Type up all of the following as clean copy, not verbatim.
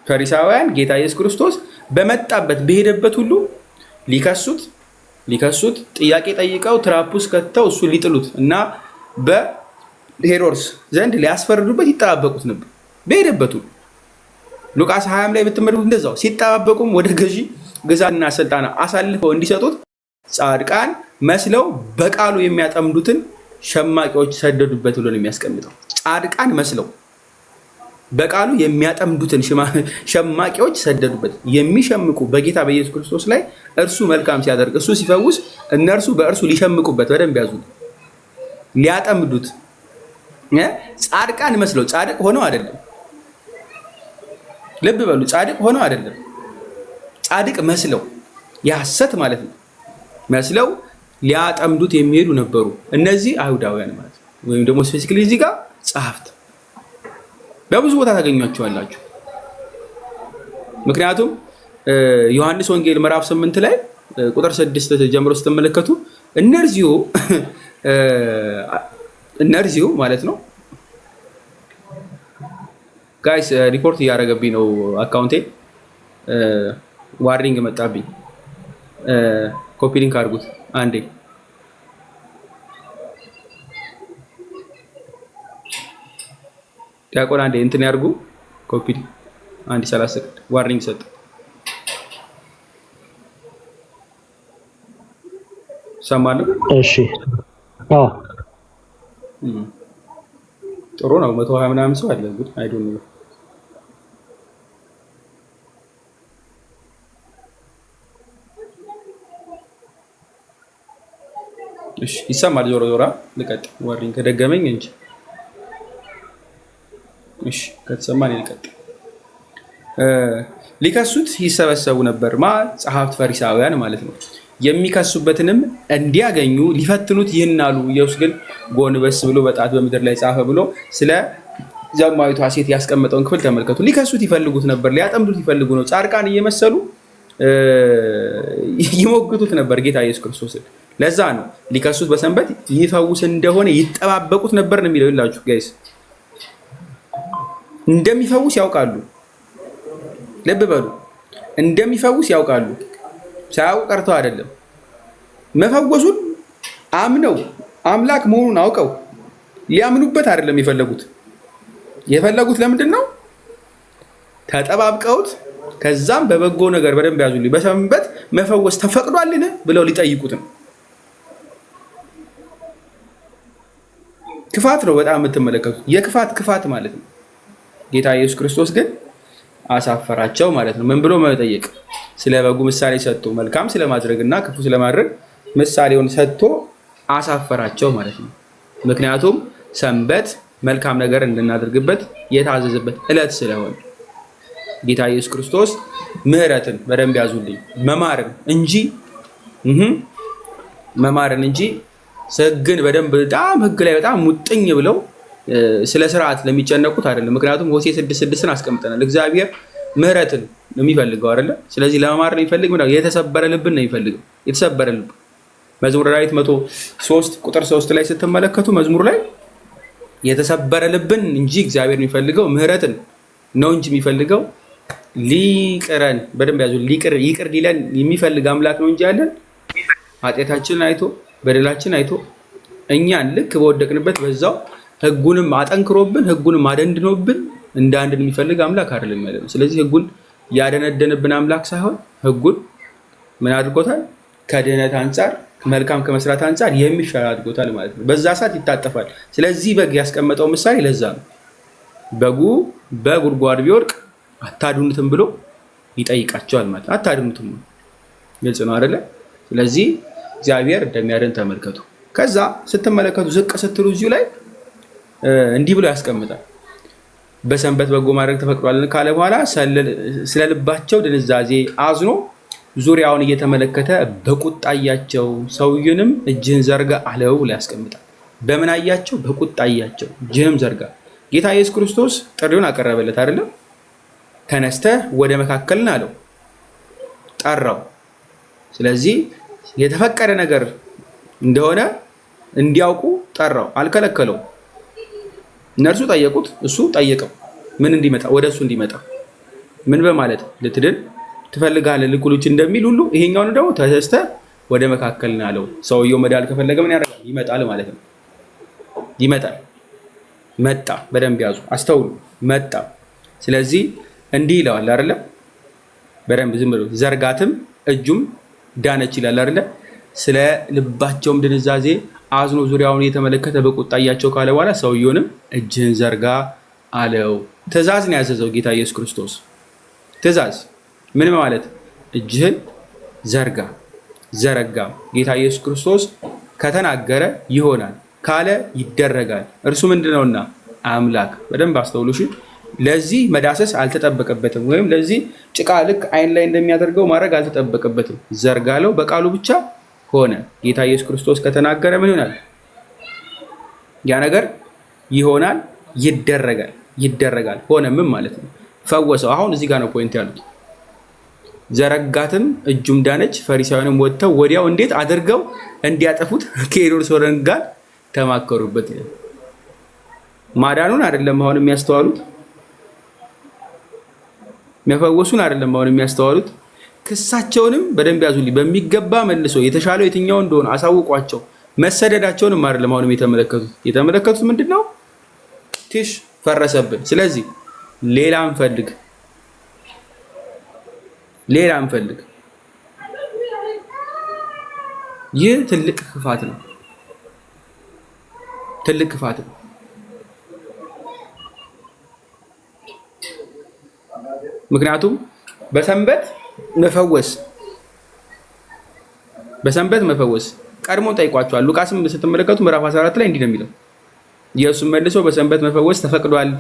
ፈሪሳውያን ጌታ ኢየሱስ ክርስቶስ በመጣበት በሄደበት ሁሉ ሊከሱት ጥያቄ ጠይቀው ትራፑስ ከተው እሱ ሊጥሉት እና በሄሮድስ ዘንድ ሊያስፈርዱበት ይጠባበቁት ነበር በሄደበት ሁሉ። ሉቃስ 20 ላይ ብትመለከቱ እንደዛው ሲጠባበቁም ወደ ገዢ ግዛትና ስልጣን አሳልፈው እንዲሰጡት ጻድቃን መስለው በቃሉ የሚያጠምዱትን ሸማቂዎች ሰደዱበት ብሎ ነው የሚያስቀምጠው። ጻድቃን መስለው በቃሉ የሚያጠምዱትን ሸማቂዎች ሰደዱበት። የሚሸምቁ በጌታ በኢየሱስ ክርስቶስ ላይ እርሱ መልካም ሲያደርግ እሱ ሲፈውስ እነርሱ በእርሱ ሊሸምቁበት በደንብ ያዙ ሊያጠምዱት ጻድቃን መስለው ጻድቅ ሆነው አይደለም። ልብ በሉ ጻድቅ ሆነው አይደለም። ጻድቅ መስለው የሐሰት ማለት ነው መስለው ሊያጠምዱት የሚሄዱ ነበሩ። እነዚህ አይሁዳውያን ማለት ነው። ወይም ደግሞ ስፔሲፊካሊ እዚህ ጋር ጸሐፍት በብዙ ቦታ ታገኟቸዋላችሁ። ምክንያቱም ዮሐንስ ወንጌል ምዕራፍ 8 ላይ ቁጥር 6 ጀምሮ ስትመለከቱ እነርዚሁ ማለት ነው። ጋይስ ሪፖርት እያደረገብኝ ነው አካውንቴ። ዋርኒንግ መጣብኝ። ኮፒ ሊንክ አድርጉት አንዴ። ዲያቆን አንዴ እንትን ያርጉ። ኮፒ አንዴ 30 ሰከንድ ዋርኒንግ ሰጥ። ሰማነው። እሺ አዎ ጥሩ ነው። 120 ምናምን ሰው አለ ግን አይ ዶንት ኖ። እሺ ይሰማል። ዞሮ ዞራ ልቀጥ ዋርኒንግ ከደገመኝ እንጂ እሺ ከተሰማኝ ልቀጥ። ሊከሱት ይሰበሰቡ ነበር ጸሐፍት ፈሪሳውያን ማለት ነው። የሚከሱበትንም እንዲያገኙ ሊፈትኑት ይህን አሉ። ኢየሱስ ግን ጎንበስ ብሎ በጣት በምድር ላይ ጻፈ ብሎ ስለ ዘማዊቷ ሴት ያስቀመጠውን ክፍል ተመልከቱ። ሊከሱት ይፈልጉት ነበር፣ ሊያጠምዱት ይፈልጉ ነው። ጻድቃን እየመሰሉ ይሞግቱት ነበር ጌታ ኢየሱስ ክርስቶስን። ለዛ ነው ሊከሱት በሰንበት ይፈውስ እንደሆነ ይጠባበቁት ነበር ነው የሚለው። ይላችሁ ጋይስ እንደሚፈውስ ያውቃሉ። ልብ በሉ እንደሚፈውስ ያውቃሉ። ሳያውቁ ቀርተው አይደለም። መፈወሱን አምነው አምላክ መሆኑን አውቀው ሊያምኑበት አይደለም የፈለጉት ለምንድን ነው? ተጠባብቀውት ከዛም በበጎ ነገር በደንብ ያዙልኝ በሰንበት መፈወስ ተፈቅዷልን ብለው ሊጠይቁት ነው። ክፋት ነው በጣም የምትመለከቱት፣ የክፋት ማለት ነው። ጌታ ኢየሱስ ክርስቶስ ግን አሳፈራቸው ማለት ነው። ምን ብሎ መጠየቅ? ስለ በጉ ምሳሌ ሰጥቶ መልካም ስለማድረግና ክፉ ስለማድረግ ምሳሌውን ሰጥቶ አሳፈራቸው ማለት ነው። ምክንያቱም ሰንበት መልካም ነገር እንድናደርግበት የታዘዘበት ዕለት ስለሆነ ጌታ ኢየሱስ ክርስቶስ ምህረትን በደንብ ያዙልኝ መማርን እንጂ ሕግን በደንብ በጣም ሕግ ላይ በጣም ሙጥኝ ብለው ስለ ስርዓት ለሚጨነቁት አይደለም። ምክንያቱም ሆሴዕ 6:6 አስቀምጠናል። እግዚአብሔር ምህረትን ነው የሚፈልገው አይደለ? ስለዚህ ለመማር ነው የሚፈልግ የተሰበረ ልብን ነው የሚፈልገው። የተሰበረ ልብ መዝሙረ ዳዊት 103 ቁጥር 3 ላይ ስትመለከቱ መዝሙር ላይ የተሰበረ ልብን እንጂ እግዚአብሔር የሚፈልገው ምህረትን ነው እንጂ የሚፈልገው ሊቅረን በደንብ ያዙ ይቅር ሊለን የሚፈልግ አምላክ ነው እንጂ ያለን ኃጢአታችንን አይቶ በደላችን አይቶ እኛን ልክ በወደቅንበት በዛው ህጉንም አጠንክሮብን ህጉንም አደንድኖብን እንዳንድን የሚፈልግ አምላክ አይደለም ያለው። ስለዚህ ህጉን ያደነደንብን አምላክ ሳይሆን ህጉን ምን አድርጎታል? ከድህነት አንጻር መልካም ከመስራት አንጻር የሚሻል አድርጎታል ማለት ነው። በዛ ሰዓት ይታጠፋል። ስለዚህ በግ ያስቀመጠው ምሳሌ ለዛ ነው። በጉ በጉድጓድ ቢወድቅ አታድኑትም ብሎ ይጠይቃቸዋል ማለት ነው። አታድኑትም ነው። ግልጽ ነው አይደለ? ስለዚህ እግዚአብሔር እንደሚያድን ተመልከቱ። ከዛ ስትመለከቱ ዝቅ ስትሉ እዚሁ ላይ እንዲህ ብሎ ያስቀምጣል። በሰንበት በጎ ማድረግ ተፈቅዷልን ካለ በኋላ ስለ ልባቸው ድንዛዜ አዝኖ ዙሪያውን እየተመለከተ በቁጣ አያቸው። ሰውየውንም እጅህን ዘርጋ አለው ብሎ ያስቀምጣል። በምን አያቸው? በቁጣ አያቸው። እጅህንም ዘርጋ። ጌታ ኢየሱስ ክርስቶስ ጥሪውን አቀረበለት አይደለም? ተነስተህ ወደ መካከልን አለው፣ ጠራው። ስለዚህ የተፈቀደ ነገር እንደሆነ እንዲያውቁ ጠራው፣ አልከለከለው። እነርሱ ጠየቁት፣ እሱ ጠየቀው። ምን እንዲመጣ? ወደ እሱ እንዲመጣ። ምን በማለት ልትድን ትፈልጋለህ ልኩሎች እንደሚል ሁሉ ይሄኛውን ደግሞ ተሰስተህ ወደ መካከል ና አለው። ሰውየው መዳን ከፈለገ ምን ያደርጋል? ይመጣል ማለት ነው። ይመጣል። መጣ። በደንብ ያዙ፣ አስተውሉ። መጣ። ስለዚህ እንዲህ ይለዋል አይደለ? በደንብ ዝም ብሎ ዘርጋትም እጁም ዳነች ይላል አይደለ? ስለ ልባቸውም ድንዛዜ አዝኖ ዙሪያውን የተመለከተ በቁጣ እያቸው ካለ በኋላ ሰውየውንም እጅህን ዘርጋ አለው። ትእዛዝ ነው ያዘዘው ጌታ ኢየሱስ ክርስቶስ። ትእዛዝ ምን ማለት? እጅህን ዘርጋ። ዘረጋ። ጌታ ኢየሱስ ክርስቶስ ከተናገረ ይሆናል፣ ካለ ይደረጋል። እርሱ ምንድነውና? አምላክ። በደንብ አስተውሉሽ። ለዚህ መዳሰስ አልተጠበቀበትም፣ ወይም ለዚህ ጭቃ ልክ አይን ላይ እንደሚያደርገው ማድረግ አልተጠበቀበትም። ዘርጋለው በቃሉ ብቻ ሆነ። ጌታ ኢየሱስ ክርስቶስ ከተናገረ ምን ይሆናል? ያ ነገር ይሆናል፣ ይደረጋል። ይደረጋል ሆነ ምን ማለት ነው? ፈወሰው። አሁን እዚህ ጋር ነው ፖይንት ያሉት። ዘረጋትም እጁም ዳነች። ፈሪሳውያንም ወጥተው ወዲያው እንዴት አድርገው እንዲያጠፉት ከሄሮድስ ወገን ጋር ተማከሩበት። ማዳኑን አይደለም አሁን የሚያስተዋሉት፣ መፈወሱን አይደለም አሁን የሚያስተዋሉት፣ ክሳቸውንም በደንብ ያዙልኝ። በሚገባ መልሶ የተሻለው የትኛው እንደሆነ አሳውቋቸው መሰደዳቸውንም አይደለም አሁንም የተመለከቱት ምንድነው? ቲሽ ፈረሰብን፣ ስለዚህ ሌላ እንፈልግ፣ ሌላ እንፈልግ። ይህ ትልቅ ክፋት ነው። ትልቅ ክፋት ነው። ምክንያቱም በሰንበት መፈወስ ቀድሞ ጠይቋቸዋል። ሉቃስም ስትመለከቱ ምዕራፍ 14 ላይ እንዲህ ነው የሚለው፣ ኢየሱስ መልሶ በሰንበት መፈወስ ተፈቅዷል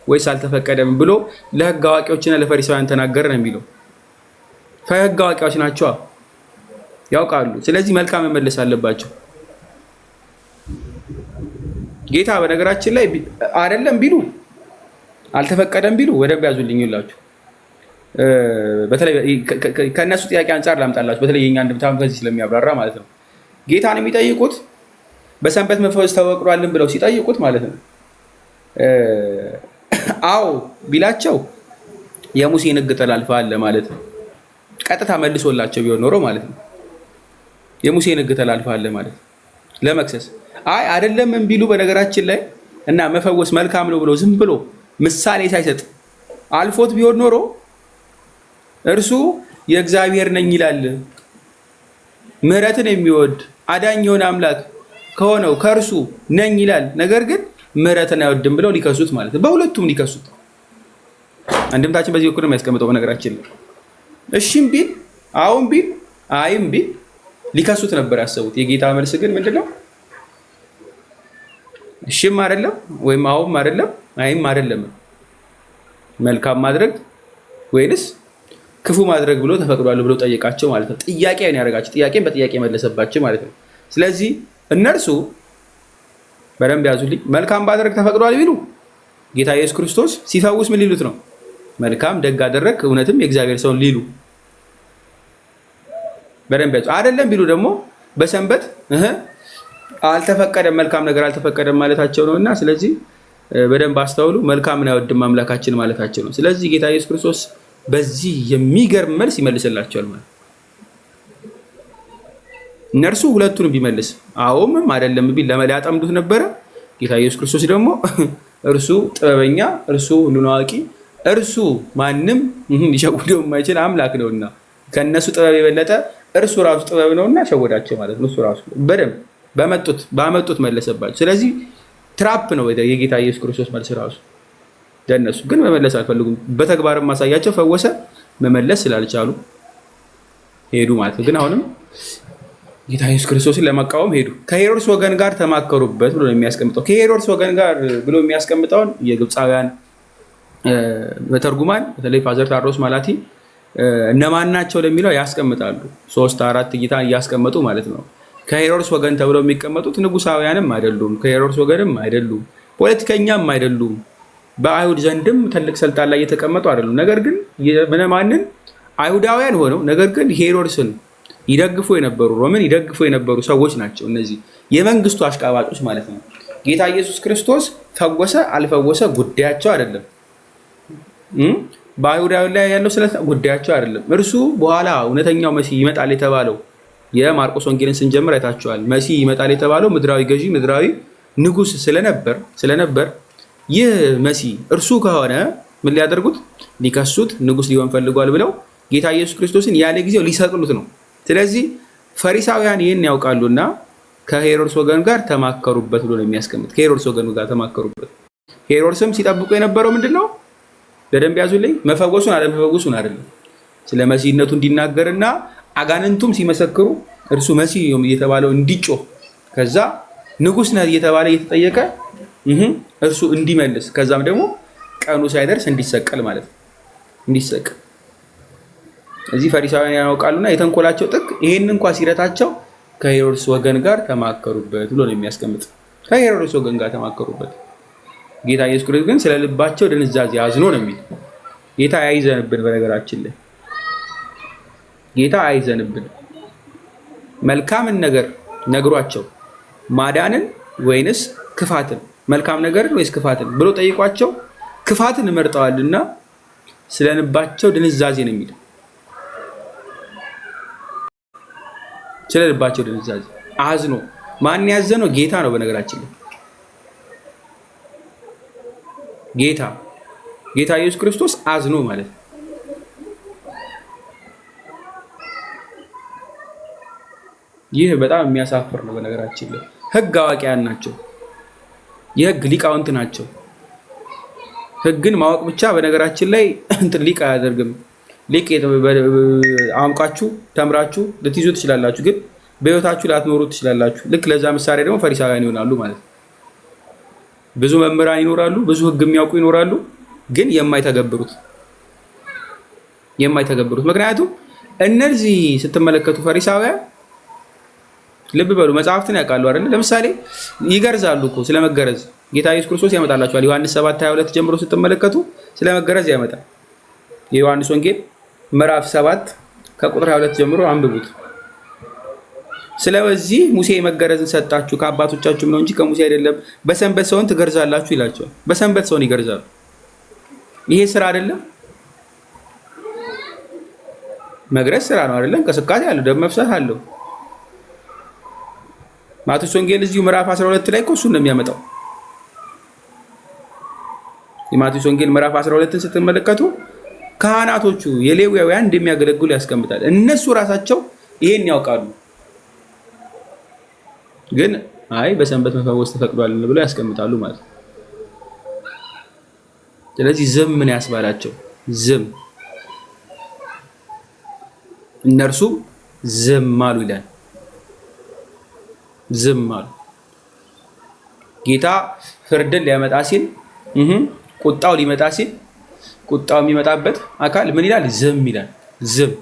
ወይስ አልተፈቀደም ብሎ ለሕግ አዋቂዎችና ለፈሪሳውያን ተናገረ ነው የሚለው። ከሕግ አዋቂዎች ናቸው፣ ያውቃሉ። ስለዚህ መልካም መመለስ አለባቸው። ጌታ በነገራችን ላይ አይደለም ቢሉ አልተፈቀደም ቢሉ ወደብ ያዙልኝላችሁ። በተለይ ከእነሱ ጥያቄ አንጻር ላምጣላችሁ። በተለይ የኛ እንደምታም ከዚህ ስለሚያብራራ ማለት ነው። ጌታን የሚጠይቁት በሰንበት መፈወስ ተፈቅዷልን ብለው ሲጠይቁት ማለት ነው አዎ ቢላቸው የሙሴን ሕግ ተላልፈዋል ለማለት ነው። ቀጥታ መልሶላቸው ቢሆን ኖሮ ማለት ነው የሙሴን ሕግ ተላልፈዋል ለማለት ነው፣ ለመክሰስ። አይ አይደለም ቢሉ በነገራችን ላይ እና መፈወስ መልካም ነው ብሎ ዝም ብሎ ምሳሌ ሳይሰጥ አልፎት ቢሆን ኖሮ እርሱ የእግዚአብሔር ነኝ ይላል፣ ምሕረትን የሚወድ አዳኝ የሆነ አምላክ ከሆነው ከእርሱ ነኝ ይላል፣ ነገር ግን ምሕረትን አይወድም ብለው ሊከሱት ማለት ነው። በሁለቱም ሊከሱት። አንድምታችን በዚህ በኩል ነው የሚያስቀምጠው በነገራችን ላይ። እሺም ቢል አሁን ቢል አይም ቢል ሊከሱት ነበር ያሰቡት። የጌታ መልስ ግን ምንድነው? እሺም አይደለም ወይም አሁን አይደለም አይም አይደለም፣ መልካም ማድረግ ወይንስ ክፉ ማድረግ ብሎ ተፈቅዷል ብሎ ጠየቃቸው ማለት ነው። ጥያቄ ነው ያደረጋቸው። ጥያቄን በጥያቄ መለሰባቸው ማለት ነው። ስለዚህ እነርሱ በደንብ ያዙልኝ፣ መልካም ባደረግ ተፈቅዷል ቢሉ ጌታ ኢየሱስ ክርስቶስ ሲፈውስ ምን ሊሉት ነው? መልካም ደግ አደረግ እውነትም የእግዚአብሔር ሰውን ሊሉ። በደንብ ያዙ። አይደለም ቢሉ ደግሞ በሰንበት አልተፈቀደም፣ መልካም ነገር አልተፈቀደም ማለታቸው ነው። እና ስለዚህ በደንብ አስተውሉ። መልካምን አይወድም አምላካችን ማለታቸው ነው። ስለዚህ ጌታ ኢየሱስ ክርስቶስ በዚህ የሚገርም መልስ ይመልስላቸዋል ማለት። እነርሱ ሁለቱንም ቢመልስ አዎም አይደለም ቢል ለመላጣምዱት ነበረ። ጌታ ኢየሱስ ክርስቶስ ደግሞ እርሱ ጥበበኛ፣ እርሱ ሁሉን አዋቂ፣ እርሱ ማንም ሊሸውደው የማይችል አምላክ ነውና ከነሱ ጥበብ የበለጠ እርሱ ራሱ ጥበብ ነውና ሸወዳቸው ማለት ነው። እሱ ራሱ በደንብ ባመጡት መለሰባቸው። ስለዚህ ትራፕ ነው የጌታ ኢየሱስ ክርስቶስ መልስ ራሱ። ለእነሱ ግን መመለስ አልፈልጉም። በተግባርም ማሳያቸው ፈወሰ፣ መመለስ ስላልቻሉ ሄዱ ማለት ነው። ግን አሁንም ጌታ ኢየሱስ ክርስቶስን ለመቃወም ሄዱ። ከሄሮድስ ወገን ጋር ተማከሩበት ብሎ የሚያስቀምጠው ከሄሮድስ ወገን ጋር ብሎ የሚያስቀምጠውን የግብፃውያን በተርጉማን በተለይ ፋዘር ታሮስ ማላቲ እነማን ናቸው ለሚለው ያስቀምጣሉ። 3-4 እይታ እያስቀመጡ ማለት ነው። ከሄሮድስ ወገን ተብለው የሚቀመጡት ንጉሳውያንም አይደሉም፣ ከሄሮድስ ወገንም አይደሉም፣ ፖለቲከኛም አይደሉም፣ በአይሁድ ዘንድም ትልቅ ስልጣን ላይ የተቀመጡ አይደሉም። ነገር ግን ምንማንን አይሁዳውያን ሆነው ነገር ግን ሄሮድስን ይደግፉ የነበሩ ሮምን ይደግፉ የነበሩ ሰዎች ናቸው። እነዚህ የመንግስቱ አሽቃባጮች ማለት ነው። ጌታ ኢየሱስ ክርስቶስ ፈወሰ አልፈወሰ ጉዳያቸው አይደለም። በአይሁዳውያን ላይ ያለው ስለ ጉዳያቸው አይደለም። እርሱ በኋላ እውነተኛው መሲህ ይመጣል የተባለው የማርቆስ ወንጌልን ስንጀምር አይታችኋል። መሲህ ይመጣል የተባለው ምድራዊ ገዢ፣ ምድራዊ ንጉስ ስለነበር ይህ መሲህ እርሱ ከሆነ ምን ሊያደርጉት? ሊከሱት፣ ንጉስ ሊሆን ፈልጓል ብለው ጌታ ኢየሱስ ክርስቶስን ያለ ጊዜው ሊሰቅሉት ነው። ስለዚህ ፈሪሳውያን ይህን ያውቃሉና ከሄሮድስ ወገን ጋር ተማከሩበት ብሎ ነው የሚያስቀምጥ። ከሄሮድስ ወገን ጋር ተማከሩበት። ሄሮድስም ሲጠብቁ የነበረው ምንድን ነው? በደንብ ያዙልኝ፣ መፈወሱን አለመፈወሱን አይደለም፣ ስለ መሲህነቱ እንዲናገርና አጋንንቱም ሲመሰክሩ እርሱ መሲህ እየተባለው እንዲጮህ፣ ከዛ ንጉስ ነህ እየተባለ እየተጠየቀ እርሱ እንዲመልስ፣ ከዛም ደግሞ ቀኑ ሳይደርስ እንዲሰቀል ማለት ነው። እንዲሰቀል እዚህ ፈሪሳውያን ያውቃሉና የተንኮላቸው ጥግ ይሄን እንኳ ሲረታቸው ከሄሮድስ ወገን ጋር ተማከሩበት ብሎ ነው የሚያስቀምጥ። ከሄሮድስ ወገን ጋር ተማከሩበት። ጌታ ኢየሱስ ክርስቶስ ግን ስለ ልባቸው ድንዛዜ አዝኖ ነው የሚል። ጌታ አይዘንብን። በነገራችን ላይ ጌታ አይዘንብን። መልካምን ነገር ነግሯቸው ማዳንን ወይንስ ክፋትን፣ መልካም ነገርን ወይስ ክፋትን ብሎ ጠይቋቸው ክፋትን መርጠዋልና ስለ ልባቸው ድንዛዜ ነው የሚል። ስለ ልባቸው ድንዛዜ አዝኖ። ማን ያዘነው? ጌታ ነው። በነገራችን ላይ ጌታ ኢየሱስ ክርስቶስ አዝኖ ማለት ነው። ይህ በጣም የሚያሳፍር ነው። በነገራችን ላይ ሕግ አዋቂያን ናቸው፣ የሕግ ሊቃውንት ናቸው። ሕግን ማወቅ ብቻ በነገራችን ላይ እንትን ሊቅ አያደርግም። ሊቅ አምቃችሁ ተምራችሁ ልትይዙ ትችላላችሁ፣ ግን በህይወታችሁ ላትኖሩ ትችላላችሁ። ልክ ለዛ ምሳሌ ደግሞ ፈሪሳውያን ይሆናሉ ማለት ነው። ብዙ መምህራን ይኖራሉ፣ ብዙ ሕግ የሚያውቁ ይኖራሉ፣ ግን የማይተገብሩት። ምክንያቱም እነዚህ ስትመለከቱ ፈሪሳውያን ልብ በሉ መጽሐፍትን ያውቃሉ አይደል? ለምሳሌ ይገርዛሉ እኮ ስለመገረዝ ጌታ ኢየሱስ ክርስቶስ ያመጣላቸዋል። ዮሐንስ 7:22 ጀምሮ ስትመለከቱ ስለመገረዝ ያመጣል። የዮሐንስ ወንጌል ምዕራፍ 7 ከቁጥር 22 ጀምሮ አንብቡት። ስለዚህ ሙሴ መገረዝን ሰጣችሁ ከአባቶቻችሁም ነው እንጂ ከሙሴ አይደለም፣ በሰንበት ሰውን ትገርዛላችሁ ይላቸዋል። በሰንበት ሰውን ይገርዛሉ። ይሄ ስራ አይደለም? መግረዝ ስራ ነው አይደለም? እንቅስቃሴ አለው፣ ደም መፍሰስ አለው። ማቴዎስ ወንጌል እዚሁ ምዕራፍ 12 ላይ እኮ እሱን ነው የሚያመጣው። የማቴዎስ ወንጌል ምዕራፍ 12ን ስትመለከቱ ካህናቶቹ የሌዋውያን እንደሚያገለግሉ ያስቀምጣል። እነሱ ራሳቸው ይሄን ያውቃሉ፣ ግን አይ በሰንበት መፈወስ ተፈቅዷል ብለው ያስቀምጣሉ ማለት ነው። ስለዚህ ዝም ምን ያስባላቸው? ዝም። እነርሱም ዝም አሉ ይላል። ዝም አሉ። ጌታ ፍርድን ሊያመጣ ሲል ቁጣው ሊመጣ ሲል ቁጣው የሚመጣበት አካል ምን ይላል? ዝም ይላል። ዝም።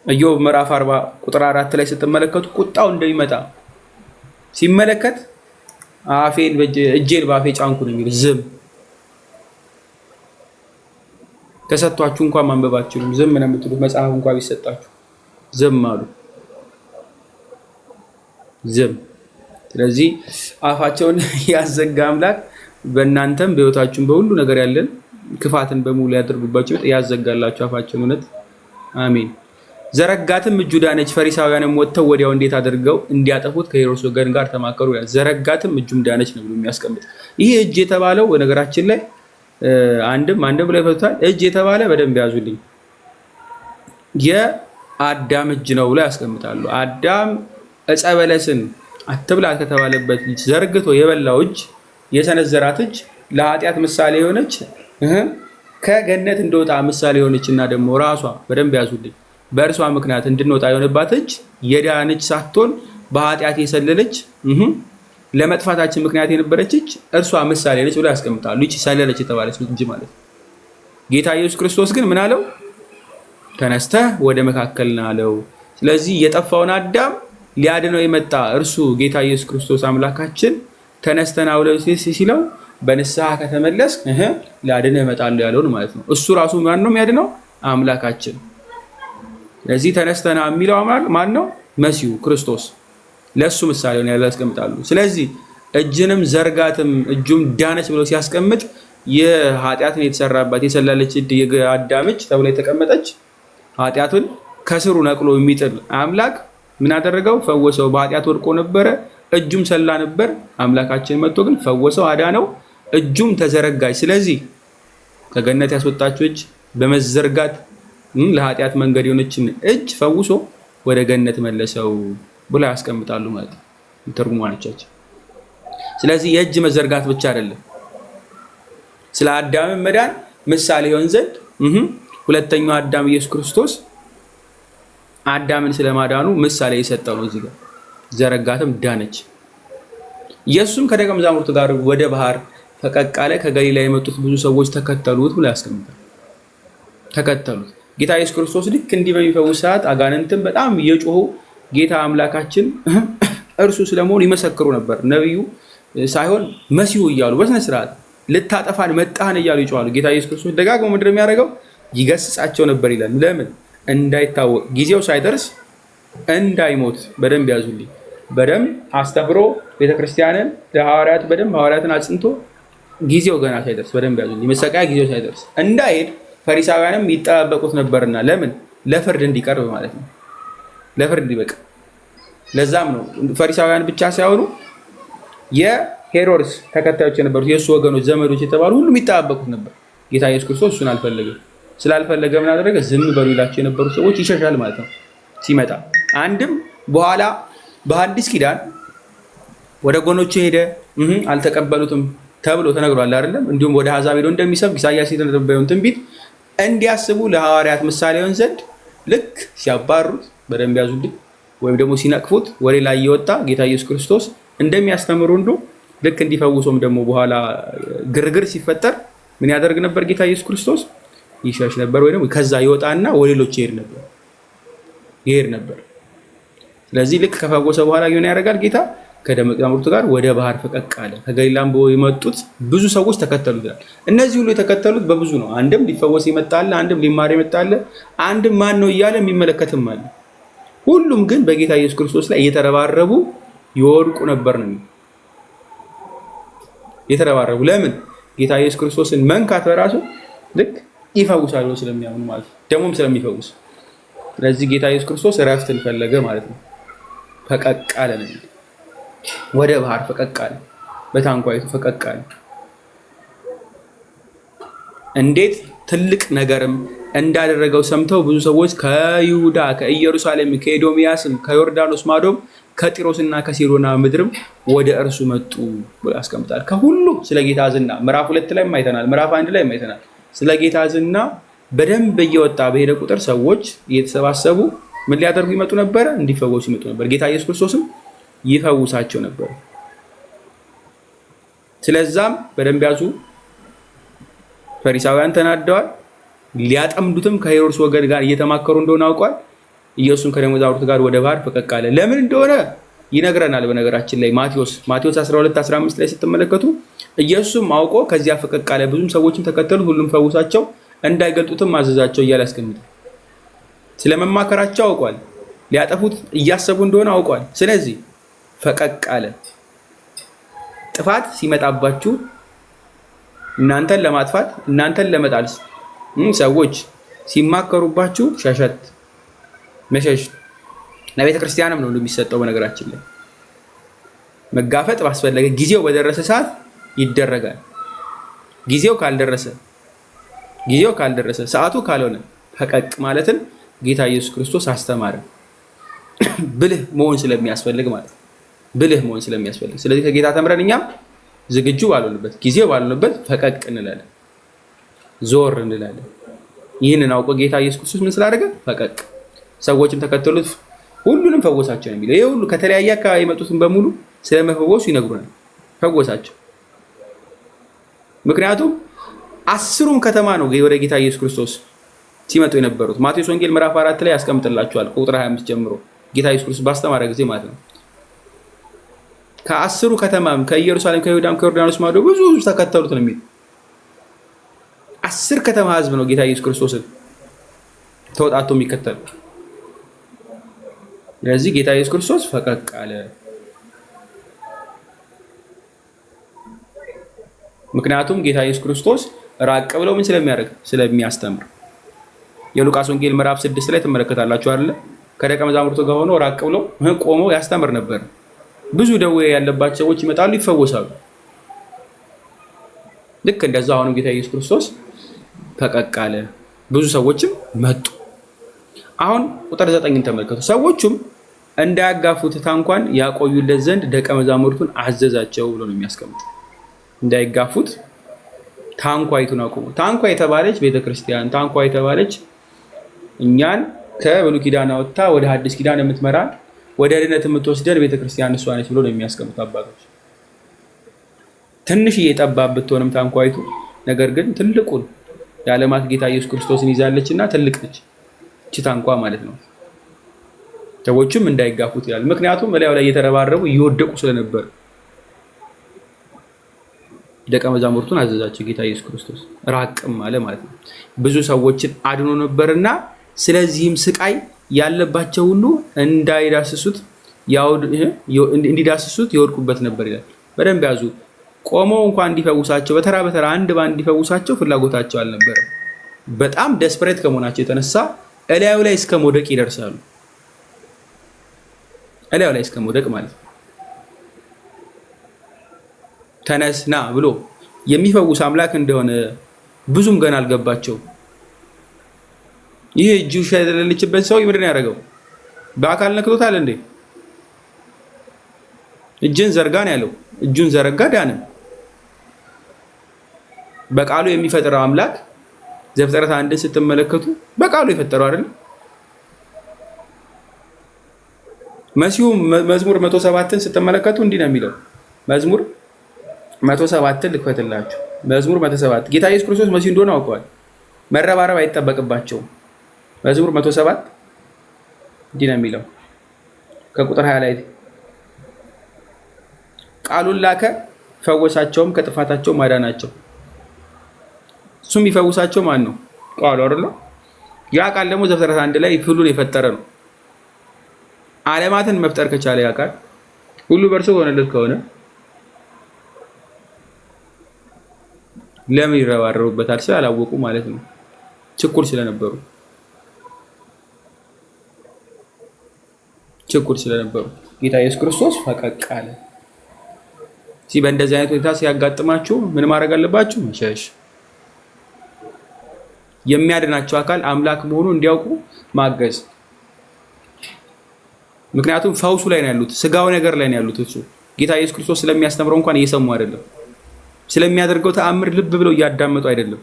ኢዮብ ምዕራፍ 40 ቁጥር 4 ላይ ስትመለከቱ ቁጣው እንደሚመጣ ሲመለከት እጄን በአፌ ጫንኩ ነው የሚል። ዝም። ተሰጥቷችሁ እንኳን ማንበብ አትችሉም። ዝም ነው የምትሉት። መጽሐፍ እንኳን ቢሰጣችሁ ዝም አሉ። ዝም። ስለዚህ አፋቸውን ያዘጋ አምላክ በእናንተም በሕይወታችሁም በሁሉ ነገር ያለን ክፋትን በሙሉ ያደርጉባቸው ያዘጋላችሁ አፋቸውን። እውነት አሜን። ዘረጋትም እጁ ዳነች። ፈሪሳውያንም ወጥተው ወዲያው እንዴት አድርገው እንዲያጠፉት ከሄሮድስ ወገን ጋር ተማከሩ። ዘረጋትም እጁም ዳነች ነው ብሎ የሚያስቀምጥ። ይህ እጅ የተባለው በነገራችን ላይ አንድም ላይ ፈቷል። እጅ የተባለ በደንብ ያዙልኝ፣ የአዳም እጅ ነው ብሎ ያስቀምጣሉ። አዳም ዕፀ በለስን አትብላ ከተባለበት ዘርግቶ የበላው እጅ፣ የሰነዘራት እጅ ለኃጢአት ምሳሌ የሆነች ከገነት እንደወጣ ምሳሌ የሆነች እና ደግሞ ራሷ በደንብ ያዙልኝ በእርሷ ምክንያት እንድንወጣ የሆነባት እጅ የዳነች ሳትሆን በኃጢአት የሰለለች ለመጥፋታችን ምክንያት የነበረች እጅ እርሷ ምሳሌ ነች ብሎ ያስቀምጣሉ። ይቺ ሰለለች የተባለች እጅ ማለት ነው። ጌታ ኢየሱስ ክርስቶስ ግን ምን አለው? ተነስተህ ወደ መካከል ና አለው። ስለዚህ የጠፋውን አዳም ሊያድነው የመጣ እርሱ ጌታ ኢየሱስ ክርስቶስ አምላካችን ተነስተና ብለው ሲለው በንስሐ ከተመለስ ሊያድነህ እመጣለሁ ያለውን ማለት ነው። እሱ ራሱ ማን ነው የሚያድነው? አምላካችን። ስለዚህ ተነስተና የሚለው ማን ነው? መሲሁ ክርስቶስ። ለእሱ ምሳሌውን ያስቀምጣሉ። ስለዚህ እጅንም ዘርጋትም እጁም ዳነች ብለው ሲያስቀምጥ የኃጢአትን የተሰራባት የሰላለች የአዳም እጅ ተብላ የተቀመጠች ኃጢአቱን ከስሩ ነቅሎ የሚጥል አምላክ ምን አደረገው? ፈወሰው። በኃጢአት ወድቆ ነበረ፣ እጁም ሰላ ነበር። አምላካችን መጥቶ ግን ፈወሰው፣ አዳነው፣ እጁም ተዘረጋች። ስለዚህ ከገነት ያስወጣችው እጅ በመዘርጋት ለኃጢአት መንገድ የሆነችን እጅ ፈውሶ ወደ ገነት መለሰው ብላ ያስቀምጣሉ ማለት ነው ትርጉማኖቻችን። ስለዚህ የእጅ መዘርጋት ብቻ አይደለም፣ ስለ አዳም መዳን ምሳሌ ይሆን ዘንድ ሁለተኛው አዳም ኢየሱስ ክርስቶስ አዳምን ስለማዳኑ ምሳሌ የሰጠው ነው። እዚህ ጋር ዘረጋትም ዳነች። ኢየሱስም ከደቀ መዛሙርቱ ጋር ወደ ባህር ፈቀቅ አለ። ከገሊላ የመጡት ብዙ ሰዎች ተከተሉት ብሎ ያስቀምጣል። ተከተሉት። ጌታ ኢየሱስ ክርስቶስ ልክ እንዲህ በሚፈውስ ሰዓት አጋንንትም በጣም እየጮሁ ጌታ አምላካችን እርሱ ስለመሆኑ ይመሰክሩ ነበር። ነቢዩ ሳይሆን መሲሁ እያሉ በስነ ስርዓት ልታጠፋን መጣህን እያሉ ይጮሃሉ። ጌታ ኢየሱስ ክርስቶስ ደጋግሞ ምንድን ነው የሚያደርገው? ይገስጻቸው ነበር ይላል። ለምን? እንዳይታወቅ ጊዜው ሳይደርስ እንዳይሞት። በደንብ ያዙልኝ። በደንብ አስተምሮ ቤተክርስቲያንን ለሐዋርያት በደንብ ሐዋርያትን አጽንቶ ጊዜው ገና ሳይደርስ በደንብ ያዙልኝ። መሰቃያ ጊዜው ሳይደርስ እንዳይሄድ ፈሪሳውያንም ይጠባበቁት ነበርና፣ ለምን? ለፍርድ እንዲቀርብ ማለት ነው። ለፍርድ ይበቃ። ለዛም ነው ፈሪሳውያን ብቻ ሳይሆኑ የሄሮድስ ተከታዮች የነበሩት የእሱ ወገኖች ዘመዶች የተባሉ ሁሉም ይጠባበቁት ነበር። ጌታ ኢየሱስ ክርስቶስ እሱን አልፈለገም። ስላልፈለገ ምን አደረገ? ዝም በሉ ይላቸው የነበሩ ሰዎች ይሸሻል ማለት ነው። ሲመጣ አንድም በኋላ በሐዲስ ኪዳን ወደ ጎኖቹ ሄደ አልተቀበሉትም ተብሎ ተነግሯል አይደለም? እንዲሁም ወደ አሕዛብ ሄዶ እንደሚሰብክ ኢሳይያስ የተነበየውን ትንቢት እንዲያስቡ ለሐዋርያት ምሳሌውን ዘንድ ልክ ሲያባሩት በደንብ ያዙልኝ፣ ወይም ደግሞ ሲነቅፉት ወደ ላይ እየወጣ ጌታ ኢየሱስ ክርስቶስ እንደሚያስተምሩ እንዱ ልክ እንዲፈውሶም ደግሞ በኋላ ግርግር ሲፈጠር ምን ያደርግ ነበር? ጌታ ኢየሱስ ክርስቶስ ይሸሽ ነበር፣ ወይ ደግሞ ከዛ ይወጣና ወደ ሌሎች ይሄድ ነበር። ስለዚህ ልክ ከፈወሰ በኋላ ምን ያደርጋል? ጌታ ከደቀ መዛሙርቱ ጋር ወደ ባህር ፈቀቅ አለ። ከገሊላም የመጡት ብዙ ሰዎች ተከተሉት ይላል። እነዚህ ሁሉ የተከተሉት በብዙ ነው። አንድም ሊፈወስ ይመጣል፣ አንድም ሊማር ይመጣል፣ አንድም ማን ነው እያለ የሚመለከትም አለ። ሁሉም ግን በጌታ ኢየሱስ ክርስቶስ ላይ እየተረባረቡ ይወድቁ ነበር ነው የተረባረቡ። ለምን? ጌታ ኢየሱስ ክርስቶስን መንካት በራሱ ልክ ይፈውሳል ስለሚያምኑ ማለት ነው፣ ደግሞም ስለሚፈውስ። ስለዚህ ጌታ ኢየሱስ ክርስቶስ እረፍትን ፈለገ ማለት ነው። ፈቀቅ አለ ነው፣ ወደ ባህር ፈቀቅ አለ፣ በታንኳይቱ ፈቀቅ አለ። እንዴት ትልቅ ነገርም እንዳደረገው ሰምተው ብዙ ሰዎች ከይሁዳ፣ ከኢየሩሳሌም፣ ከኤዶሚያስም፣ ከዮርዳኖስ ማዶም፣ ከጢሮስና ከሲዶና ምድርም ወደ እርሱ መጡ ብሎ ያስቀምጣል። ከሁሉ ስለ ጌታ ዝና ምዕራፍ 2 ላይ አይተናል፣ ምዕራፍ 1 ላይ አይተናል። ስለ ጌታ ዝና በደንብ እየወጣ በሄደ ቁጥር ሰዎች እየተሰባሰቡ ምን ሊያደርጉ ይመጡ ነበረ? እንዲፈወሱ ይመጡ ነበር። ጌታ ኢየሱስ ክርስቶስም ይፈውሳቸው ነበር። ስለዛም በደንብ ያዙ። ፈሪሳውያን ተናደዋል። ሊያጠምዱትም ከሄሮድስ ወገን ጋር እየተማከሩ እንደሆነ አውቋል። ኢየሱስም ከደቀ መዛሙርቱ ጋር ወደ ባህር ፈቀቅ አለ። ለምን እንደሆነ ይነግረናል። በነገራችን ላይ ማቴዎስ 12:15 ላይ ስትመለከቱ ኢየሱስም አውቆ ከዚያ ፈቀቅ አለ፣ ብዙም ሰዎችን ተከተሉት፣ ሁሉም ፈውሳቸው እንዳይገልጡትም አዘዛቸው እያለ ያስቀምጣል። ስለመማከራቸው አውቋል። ሊያጠፉት እያሰቡ እንደሆነ አውቋል። ስለዚህ ፈቀቅ አለ። ጥፋት ሲመጣባችሁ እናንተን ለማጥፋት እናንተን ለመጣል ሰዎች ሲማከሩባችሁ መሸሽ ለቤተ ክርስቲያንም ነው የሚሰጠው። በነገራችን ላይ መጋፈጥ ባስፈለገ ጊዜው በደረሰ ሰዓት ይደረጋል። ጊዜው ካልደረሰ ሰዓቱ ካልሆነ ፈቀቅ ማለትን ጌታ ኢየሱስ ክርስቶስ አስተማረ። ብልህ መሆን ስለሚያስፈልግ ማለት ነው። ብልህ መሆን ስለሚያስፈልግ ስለዚህ ከጌታ ተምረን እኛም ዝግጁ ባልሆንበት ጊዜው ባልሆንበት ፈቀቅ እንላለን፣ ዞር እንላለን። ይህንን አውቆ ጌታ ኢየሱስ ክርስቶስ ምን ስላደረገ? ፈቀቅ። ሰዎችም ተከተሉት፣ ሁሉንም ፈወሳቸው ነው የሚለው። ይሄ ሁሉ ከተለያየ አካባቢ የመጡትን በሙሉ ስለመፈወሱ ይነግሩናል። ፈወሳቸው። ምክንያቱም 10ሩም ከተማ ነው ወደ ጌታ ኢየሱስ ክርስቶስ ሲመጡ የነበሩት። ማቴዎስ ወንጌል ምዕራፍ 4 ላይ ያስቀምጥላቸዋል ቁጥር 25 ጀምሮ ጌታ ኢየሱስ ክርስቶስ ባስተማረ ጊዜ ማለት ነው። ከ10ሩ ከተማም ከኢየሩሳሌም፣ ከይሁዳም፣ ከዮርዳኖስ ማዶ ብዙ ተከተሉት ነው የሚል 10 ከተማ ህዝብ ነው ጌታ ኢየሱስ ክርስቶስን ተወጣቶ የሚከተል። ስለዚህ ጌታ ኢየሱስ ክርስቶስ ፈቀቅ አለ። ምክንያቱም ጌታ ኢየሱስ ክርስቶስ ራቅ ብለው ምን ስለሚያደርግ ስለሚያስተምር። የሉቃስ ወንጌል ምዕራፍ 6 ላይ ትመለከታላችሁ አይደለ? ከደቀ መዛሙርቱ ጋር ሆኖ ራቅ ብለው ቆመው ያስተምር ነበር። ብዙ ደዌ ያለባቸው ሰዎች ይመጣሉ፣ ይፈወሳሉ። ልክ እንደዛ አሁንም ጌታ ኢየሱስ ክርስቶስ ፈቀቅ አለ፣ ብዙ ሰዎችም መጡ። አሁን ቁጥር 9ን ተመልከቱ። ሰዎቹም እንዳያጋፉት ታንኳን ያቆዩለት ዘንድ ደቀ መዛሙርቱን አዘዛቸው ብሎ ነው የሚያስቀምጠው። እንዳይጋፉት ታንኳይቱን አቆሙ። ታንኳ የተባለች ቤተክርስቲያን፣ ታንኳ የተባለች እኛን ከብሉይ ኪዳን አወጥታ ወደ ሐዲስ ኪዳን የምትመራን ወደ ድነት የምትወስደን ቤተክርስቲያን እሷ ነች ብሎ ነው የሚያስቀምጡ አባቶች። ትንሽዬ ጠባብ ብትሆንም ታንኳይቱ ነገር ግን ትልቁን የዓለማት ጌታ ኢየሱስ ክርስቶስን ይዛለች እና ትልቅ ነች እቺ ታንኳ ማለት ነው። ሰዎችም እንዳይጋፉት ይላል። ምክንያቱም በላዩ ላይ እየተረባረቡ እየወደቁ ስለነበር ደቀ መዛሙርቱን አዘዛቸው ጌታ ኢየሱስ ክርስቶስ። ራቅም አለ ማለት ነው። ብዙ ሰዎችን አድኖ ነበርና ስለዚህም ስቃይ ያለባቸው ሁሉ እንዳይዳስሱት እንዲዳስሱት ይወድቁበት ነበር ይላል። በደንብ ያዙ። ቆመው እንኳን እንዲፈውሳቸው በተራ በተራ አንድ ባንድ እንዲፈውሳቸው ፍላጎታቸው አልነበረም። በጣም ደስፐሬት ከመሆናቸው የተነሳ እላዩ ላይ እስከ መውደቅ ይደርሳሉ። እላዩ ላይ እስከ መውደቅ ማለት ነው። ተነስ ና ብሎ የሚፈውስ አምላክ እንደሆነ ብዙም ገና አልገባቸው። ይህ እጁ የሌለችበት ሰው ምንድን ነው ያደረገው? በአካል ነክቶታል እንዴ? እጅን ዘርጋ ነው ያለው። እጁን ዘረጋ፣ ዳነ። በቃሉ የሚፈጥረው አምላክ ዘፍጥረት 1 ስትመለከቱ በቃሉ የፈጠረው አይደል? መሲሁ መዝሙር 107ን ስትመለከቱ እንዲህ ነው የሚለው። መዝሙር 107ን ልክፈትላችሁ። መዝሙር 107 ጌታ ኢየሱስ ክርስቶስ መሲሁ እንደሆነ አውቀዋል። መረባረብ አይጠበቅባቸውም። መዝሙር 107 እንዲህ ነው የሚለው ከቁጥር 20 ላይ ቃሉን ላከ ፈወሳቸውም ከጥፋታቸው ማዳናቸው። እሱም ይፈውሳቸው ማን ነው? ቃሉ አይደል? ያ ቃል ደግሞ ዘፍጥረት 1 ላይ ሁሉን የፈጠረ ነው። ዓለማትን መፍጠር ከቻለ ያ ቃል ሁሉ በእርሱ ሆነለት ከሆነ ለምን ይረባረቡበታል? ስላላወቁ ማለት ነው። ችኩል ስለነበሩ ጌታ ኢየሱስ ክርስቶስ ፈቀቅ አለ። በእንደዚህ አይነት ሁኔታ ሲያጋጥማችሁ ምን ማድረግ አለባችሁ? መሸሽ። የሚያድናቸው አካል አምላክ መሆኑ እንዲያውቁ ማገዝ። ምክንያቱም ፈውሱ ላይ ነው ያሉት፣ ስጋው ነገር ላይ ነው ያሉት። እሱ ጌታ ኢየሱስ ክርስቶስ ስለሚያስተምረው እንኳን እየሰሙ አይደለም። ስለሚያደርገው ተአምር ልብ ብለው እያዳመጡ አይደለም።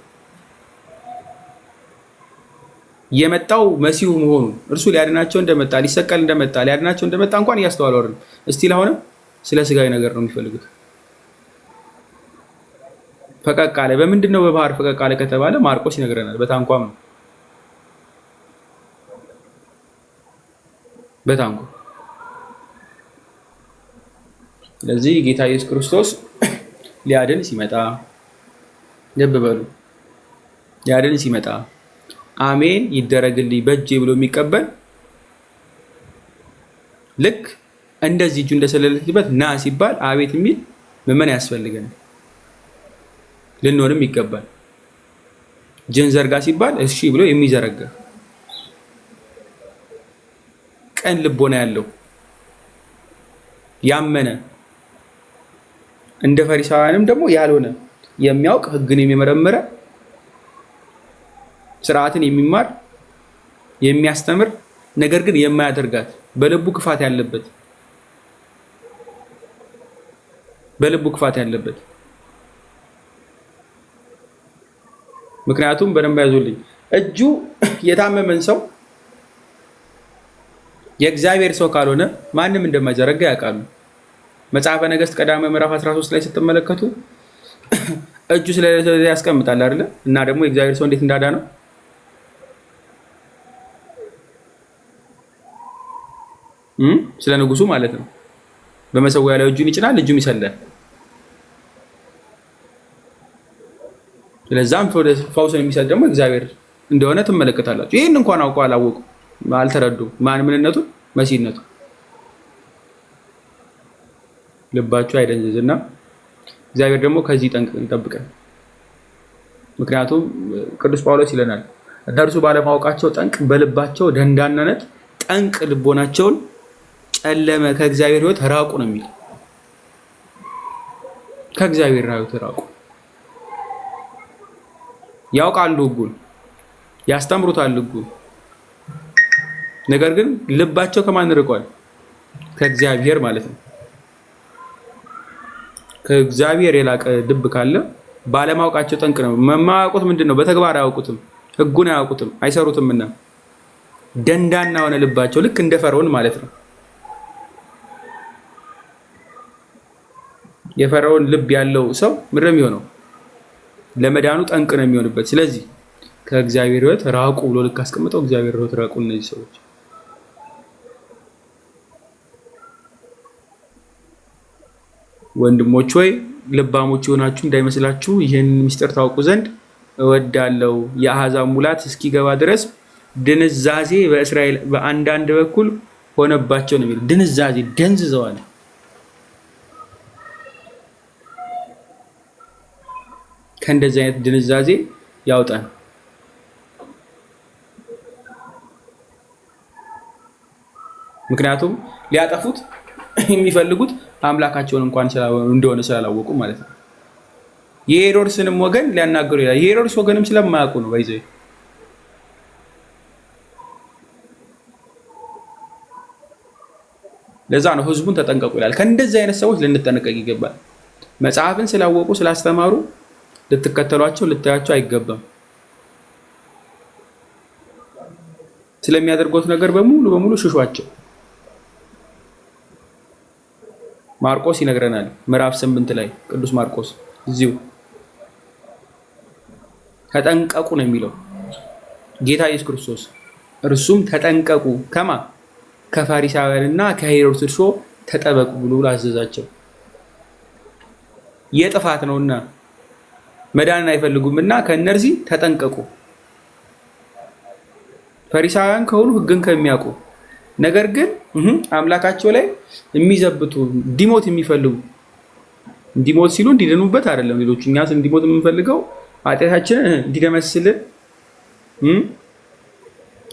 የመጣው መሲሁ መሆኑ እርሱ ሊያድናቸው እንደመጣ ሊሰቀል እንደመጣ ሊያድናቸው እንደመጣ እንኳን እያስተዋሉ አይደለም። እስቲል አሁንም ስለ ስጋዊ ነገር ነው የሚፈልጉት። ፈቀቅ አለ። በምንድን ነው በባህር ፈቀቅ አለ ከተባለ ማርቆስ ይነግረናል። በታንኳም ነው። በታንኳ። ስለዚህ ጌታ ኢየሱስ ክርስቶስ ሊያድን ሲመጣ ልብ በሉ፣ ሊያድን ሲመጣ አሜን ይደረግልኝ በእጄ ብሎ የሚቀበል ልክ እንደዚህ እጁ እንደሰለለችበት ና ሲባል አቤት የሚል ምዕመን ያስፈልገናል። ልንሆንም ይገባል። እጅን ዘርጋ ሲባል እሺ ብሎ የሚዘረጋ ቀን ልቦና ያለው ያመነ እንደ ፈሪሳውያንም ደግሞ ያልሆነ የሚያውቅ ሕግን የሚመረምረ ስርዓትን የሚማር የሚያስተምር ነገር ግን የማያደርጋት በልቡ ክፋት ያለበት ምክንያቱም በደንብ ያዙልኝ፣ እጁ የታመመን ሰው የእግዚአብሔር ሰው ካልሆነ ማንም እንደማይዘረጋ ያውቃሉ። መጽሐፈ ነገሥት ቀዳማዊ ምዕራፍ 13 ላይ ስትመለከቱ እጁ ስለሌለ ያስቀምጣል አይደለ? እና ደግሞ የእግዚአብሔር ሰው እንዴት እንዳዳነው ስለ ንጉሱ ማለት ነው። በመሰዊያ ላይ እጁን ይጭናል፣ እጁም ይሰላል። ስለዛም ፈውስን የሚሰጥ ደግሞ እግዚአብሔር እንደሆነ ትመለከታላችሁ። ይህን እንኳን አውቀው አላወቁ፣ አልተረዱ ማን ምንነቱን መሲህነቱ። ልባችሁ አይደንዝዝና እግዚአብሔር ደግሞ ከዚህ ጠንቅ ይጠብቀን። ምክንያቱም ቅዱስ ጳውሎስ ይለናል እነርሱ ባለማወቃቸው ጠንቅ በልባቸው ደንዳናነት ጠንቅ ልቦናቸውን ጨለመ፣ ከእግዚአብሔር ሕይወት ራቁ ነው የሚል። ከእግዚአብሔር ሕይወት ራቁ። ያውቃሉ ሕጉን፣ ያስተምሩታል ሕጉን። ነገር ግን ልባቸው ከማን ርቋል? ከእግዚአብሔር ማለት ነው። ከእግዚአብሔር የላቀ ልብ ካለ ባለማወቃቸው ጠንቅ ነው። የማያውቁት ምንድን ነው? በተግባር አያውቁትም፣ ሕጉን አያውቁትም፣ አይሰሩትምና ደንዳና ሆነ ልባቸው፣ ልክ እንደ ፈርዖን ማለት ነው። የፈርዖን ልብ ያለው ሰው ምንድን ነው የሚሆነው? ለመዳኑ ጠንቅ ነው የሚሆንበት። ስለዚህ ከእግዚአብሔር ሕይወት ራቁ ብሎ ልክ አስቀምጠው፣ እግዚአብሔር ሕይወት ራቁ እነዚህ ሰዎች። ወንድሞች ሆይ ልባሞች የሆናችሁ እንዳይመስላችሁ ይህን ምስጢር ታውቁ ዘንድ እወዳለሁ። የአሕዛብ ሙላት እስኪገባ ድረስ ድንዛዜ በእስራኤል በአንዳንድ በኩል ሆነባቸው ነው የሚለው። ድንዛዜ ደንዝዘዋል። ከእንደዚህ አይነት ድንዛዜ ያውጣን። ምክንያቱም ሊያጠፉት የሚፈልጉት አምላካቸውን እንኳን እንደሆነ ስላላወቁ ማለት ነው። የሄሮድስንም ወገን ሊያናገሩ ይላል። የሄሮድስ ወገንም ስለማያውቁ ነው። ባይዘይ ለዛ ነው ህዝቡን ተጠንቀቁ ይላል። ከእንደዚህ አይነት ሰዎች ልንጠነቀቅ ይገባል። መጽሐፍን ስላወቁ ስላስተማሩ ልትከተሏቸው ልታያቸው አይገባም። ስለሚያደርጉት ነገር በሙሉ ሽሿቸው። ማርቆስ ይነግረናል ምዕራፍ 8 ላይ ቅዱስ ማርቆስ እዚሁ ተጠንቀቁ ነው የሚለው ጌታ ኢየሱስ ክርስቶስ። እርሱም ተጠንቀቁ ከማ ከፋሪሳውያንና ከሄሮድስ እርሾ ተጠበቁ ብሎ አዘዛቸው። የጥፋት ነውና መዳንን አይፈልጉምና ከእነርዚህ ተጠንቀቁ። ፈሪሳውያን ከሆኑ ሕግን ከሚያውቁ ነገር ግን አምላካቸው ላይ የሚዘብቱ እንዲሞት የሚፈልጉ እንዲሞት ሲሉ እንዲድኑበት አይደለም። ሌሎቹ እኛስ እንዲሞት የምንፈልገው ኃጢአታችንን እንዲደመስልን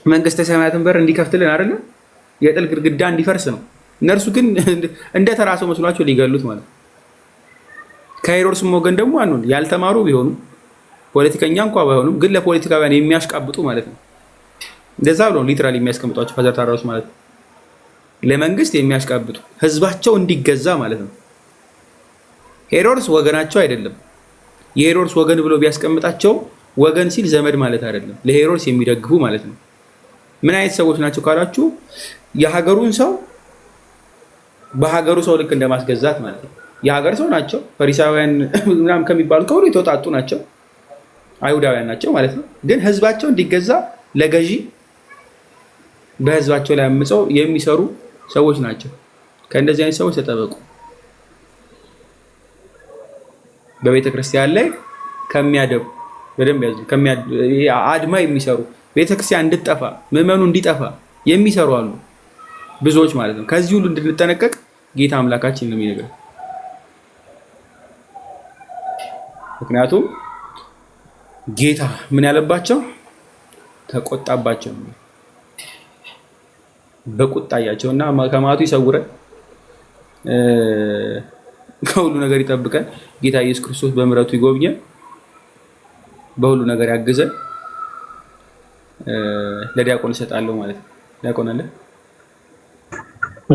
መንግስተ ሰማያትን በር እንዲከፍትልን አይደለም፣ የጥል ግድግዳ እንዲፈርስ ነው። እነርሱ ግን እንደ ተራ ሰው መስሏቸው ሊገሉት ማለት ነው። ከሄሮድስም ወገን ደግሞ አንዱ ያልተማሩ ቢሆኑ ፖለቲከኛ እንኳ ባይሆኑም ግን ለፖለቲካውያን የሚያሽቃብጡ ማለት ነው። እንደዛ ብሎ ሊትራሊ የሚያስቀምጧቸው ፈዘር ታራሮች ማለት ነው። ለመንግስት የሚያሽቃብጡ ህዝባቸው እንዲገዛ ማለት ነው። ሄሮድስ ወገናቸው አይደለም። የሄሮድስ ወገን ብሎ ቢያስቀምጣቸው ወገን ሲል ዘመድ ማለት አይደለም፣ ለሄሮድስ የሚደግፉ ማለት ነው። ምን አይነት ሰዎች ናቸው ካላችሁ የሀገሩን ሰው በሀገሩ ሰው ልክ እንደማስገዛት ማለት ነው። የሀገር ሰው ናቸው። ፈሪሳውያን ምናምን ከሚባሉ ከሁሉ የተወጣጡ ናቸው፣ አይሁዳውያን ናቸው ማለት ነው። ግን ህዝባቸው እንዲገዛ ለገዢ በህዝባቸው ላይ አምፀው የሚሰሩ ሰዎች ናቸው። ከእንደዚህ አይነት ሰዎች ተጠበቁ። በቤተ ክርስቲያን ላይ ከሚያደቡ በደንብ ያዙ፣ አድማ የሚሰሩ ቤተ ክርስቲያን እንድትጠፋ ምዕመኑ እንዲጠፋ የሚሰሩ አሉ ብዙዎች ማለት ነው። ከዚህ ሁሉ እንድንጠነቀቅ ጌታ አምላካችን ነው የሚነግረን። ምክንያቱም ጌታ ምን ያለባቸው ተቆጣባቸው፣ በቁጣ ያያቸውና ከማቱ ይሰውረን፣ ከሁሉ ነገር ይጠብቀን። ጌታ ኢየሱስ ክርስቶስ በምሕረቱ ይጎብኘን፣ በሁሉ ነገር ያግዘን። ለዲያቆን እሰጣለሁ ማለት ነው። ዲያቆን አለ።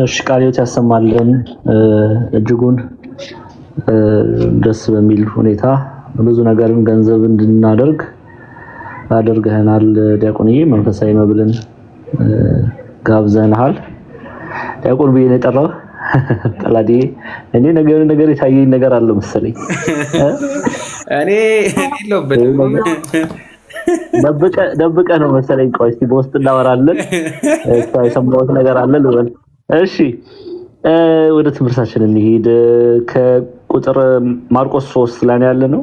እሺ፣ ቃልዮት ያሰማልን። እጅጉን ደስ በሚል ሁኔታ ብዙ ነገርን ገንዘብ እንድናደርግ አድርገናል። ዲያቆንዬ መንፈሳዊ መብልን ጋብዘናል። ዲያቆን ብዬ ነው የጠራው። ጠላዲ እኔ ነገር የታየኝ ነገር አለ መሰለኝ። እኔ የለሁበትም። ደብቀ ነው መሰለኝ። ቆይ እስኪ በውስጥ እናወራለን። የሰማሁት ነገር አለ ልበል። እሺ፣ ወደ ትምህርታችን እንሂድ። ከቁጥር ማርቆስ 3 ላይ ያለ ነው።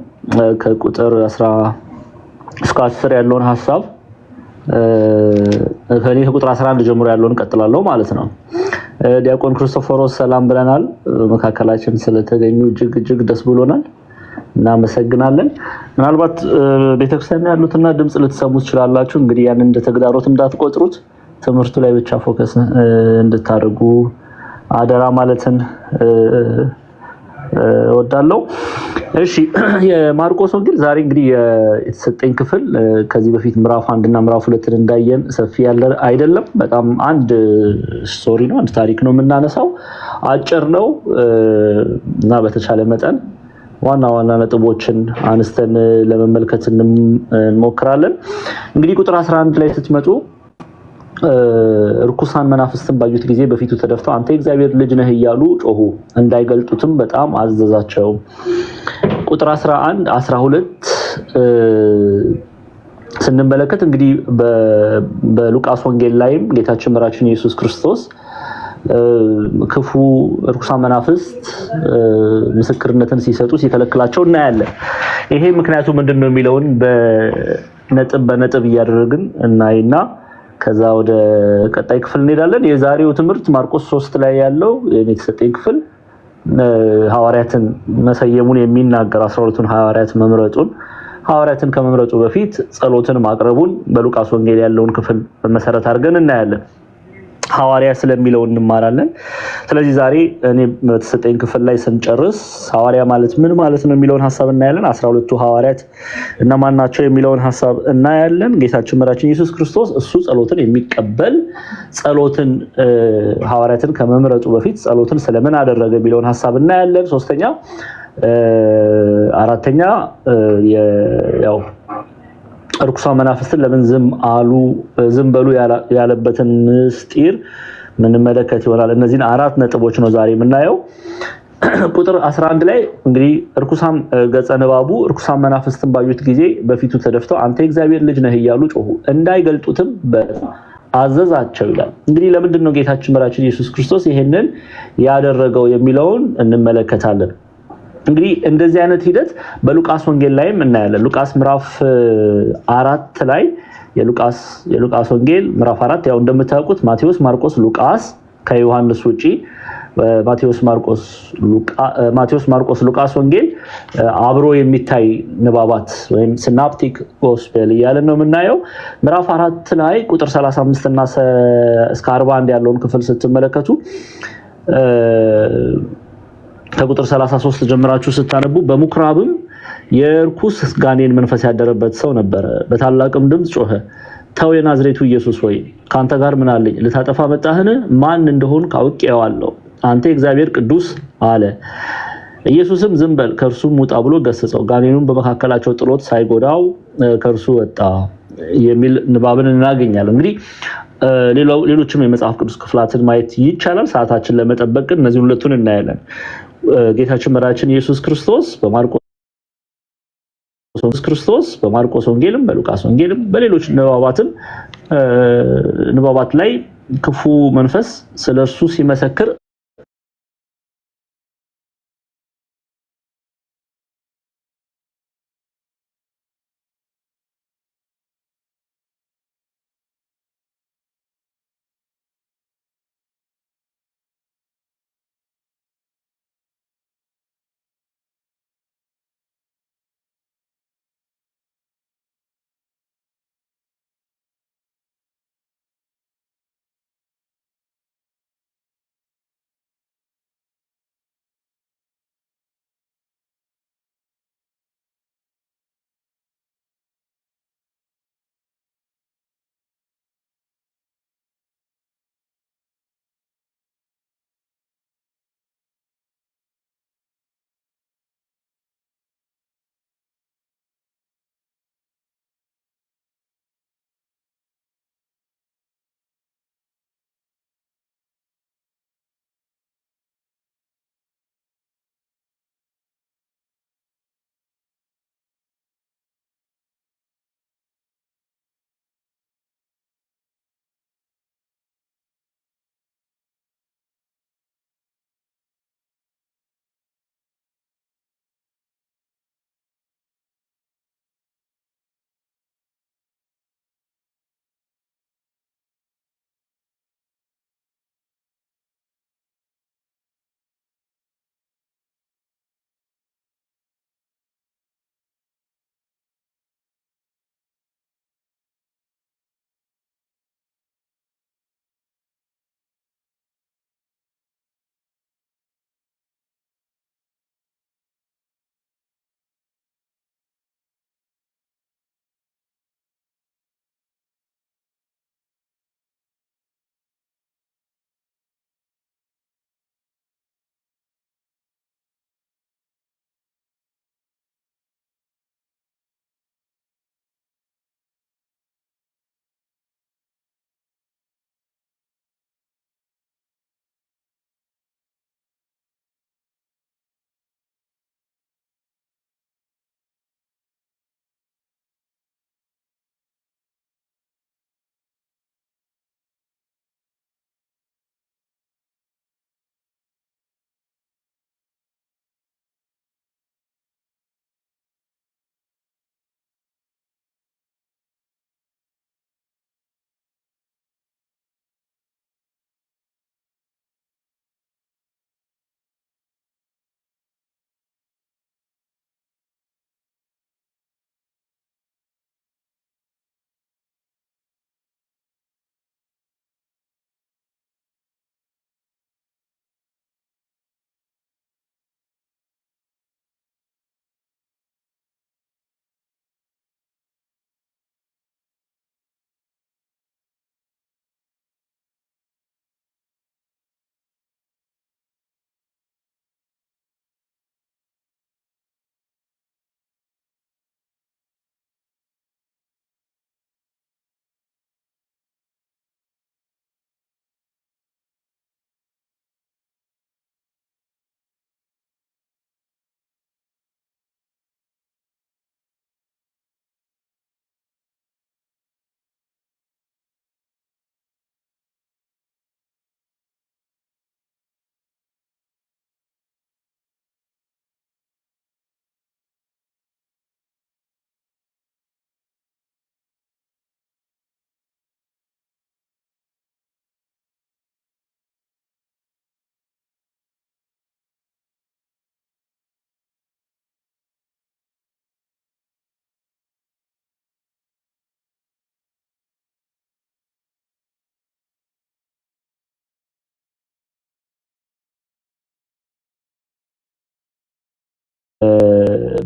ከቁጥር 10 እስከ 10 ያለውን ሐሳብ ከኔ ከቁጥር 11 ጀምሮ ያለውን ቀጥላለሁ ማለት ነው። ዲያቆን ክርስቶፎሮስ ሰላም ብለናል። መካከላችን ስለተገኙ እጅግ ደስ ብሎናል። እናመሰግናለን። ምናልባት ቤተክርስቲያን ያሉትና ድምጽ ልትሰሙ ትችላላችሁ። እንግዲህ ያን እንደ ተግዳሮት እንዳትቆጥሩት፣ ትምህርቱ ላይ ብቻ ፎከስ እንድታደርጉ አደራ ማለትን እወዳለሁ። እሺ የማርቆስ ወንጌል ዛሬ እንግዲህ የተሰጠኝ ክፍል ከዚህ በፊት ምዕራፍ 1 እና ምዕራፍ 2 እንዳየን ሰፊ ያለ አይደለም። በጣም አንድ ስቶሪ ነው፣ አንድ ታሪክ ነው የምናነሳው። አጭር ነው እና በተቻለ መጠን ዋና ዋና ነጥቦችን አንስተን ለመመልከት እንሞክራለን። እንግዲህ ቁጥር 11 ላይ ስትመጡ ርኩሳን መናፍስትን ባዩት ጊዜ በፊቱ ተደፍተው አንተ የእግዚአብሔር ልጅ ነህ እያሉ ጮሁ፣ እንዳይገልጡትም በጣም አዘዛቸው። ቁጥር 11 12 ስንመለከት እንግዲህ በሉቃስ ወንጌል ላይም ጌታችን መድኃኒታችን ኢየሱስ ክርስቶስ ክፉ ርኩሳን መናፍስት ምስክርነትን ሲሰጡ ሲከለክላቸው እናያለን። ይሄ ምክንያቱ ምንድነው የሚለውን በነጥብ እያደረግን እናይና ከዛ ወደ ቀጣይ ክፍል እንሄዳለን። የዛሬው ትምህርት ማርቆስ 3 ላይ ያለው የተሰጠኝ ክፍል ሐዋርያትን መሰየሙን የሚናገር 12ቱን ሐዋርያት መምረጡን፣ ሐዋርያትን ከመምረጡ በፊት ጸሎትን ማቅረቡን በሉቃስ ወንጌል ያለውን ክፍል መሰረት አድርገን እናያለን። ሐዋርያ ስለሚለው እንማራለን። ስለዚህ ዛሬ እኔ በተሰጠኝ ክፍል ላይ ስንጨርስ ሐዋርያ ማለት ምን ማለት ነው የሚለውን ሐሳብ እናያለን። 12ቱ ሐዋርያት እነማን ናቸው የሚለውን ሐሳብ እናያለን። ጌታችን መድኃኒታችን ኢየሱስ ክርስቶስ እሱ ጸሎትን የሚቀበል ጸሎትን ሐዋርያትን ከመምረጡ በፊት ጸሎትን ስለምን አደረገ የሚለውን ሐሳብ እናያለን። ሶስተኛ አራተኛ ያው ርኩሳን መናፍስትን ለምን ዝም በሉ ያለበትን ምስጢር ምንመለከት ይሆናል። እነዚህን 4 ነጥቦች ነው ዛሬ የምናየው። ቁጥር 11 ላይ እንግዲህ ርኩሳን ገጸ ንባቡ ርኩሳን መናፍስትን ባዩት ጊዜ በፊቱ ተደፍተው አንተ የእግዚአብሔር ልጅ ነህ እያሉ ጮሁ፣ እንዳይገልጡትም አዘዛቸው ይላል። እንግዲህ ለምንድን ነው ጌታችን መድኃኒታችን ኢየሱስ ክርስቶስ ይሄንን ያደረገው የሚለውን እንመለከታለን። እንግዲህ እንደዚህ አይነት ሂደት በሉቃስ ወንጌል ላይም እናያለን። ሉቃስ ምዕራፍ 4 ላይ የሉቃስ ወንጌል ምዕራፍ 4 ያው እንደምታውቁት ማቴዎስ፣ ማርቆስ፣ ሉቃስ ከዮሐንስ ውጪ ማቴዎስ፣ ማርቆስ፣ ሉቃስ ወንጌል አብሮ የሚታይ ንባባት ወይም ሲናፕቲክ ጎስፔል እያለን ነው የምናየው። ምዕራፍ 4 ላይ ቁጥር 35 እና እስከ 41 ያለውን ክፍል ስትመለከቱ ከቁጥር 33 ጀምራችሁ ስታነቡ በምኩራብም የርኩስ ጋኔን መንፈስ ያደረበት ሰው ነበረ። በታላቅም ድምፅ ጮኸ፣ ተው የናዝሬቱ ኢየሱስ ሆይ ካንተ ጋር ምን አለኝ? ልታጠፋ መጣህን? ማን እንደሆንክ አውቄዋለሁ፣ አንተ የእግዚአብሔር ቅዱስ አለ። ኢየሱስም ዝም በል ከእርሱም ውጣ ብሎ ገሰጸው። ጋኔኑን በመካከላቸው ጥሎት ሳይጎዳው ከእርሱ ወጣ የሚል ንባብን እናገኛለን። እንግዲህ ሌሎችም የመጽሐፍ ቅዱስ ክፍላትን ማየት ይቻላል። ሰዓታችን ለመጠበቅ ግን እነዚህ ሁለቱን እናያለን። ጌታችን መድኃኒታችን ኢየሱስ ክርስቶስ በማርቆስ ወንጌልም በሉቃስ ወንጌልም በሌሎች ንባባት ላይ ክፉ መንፈስ ስለሱ ሲመሰክር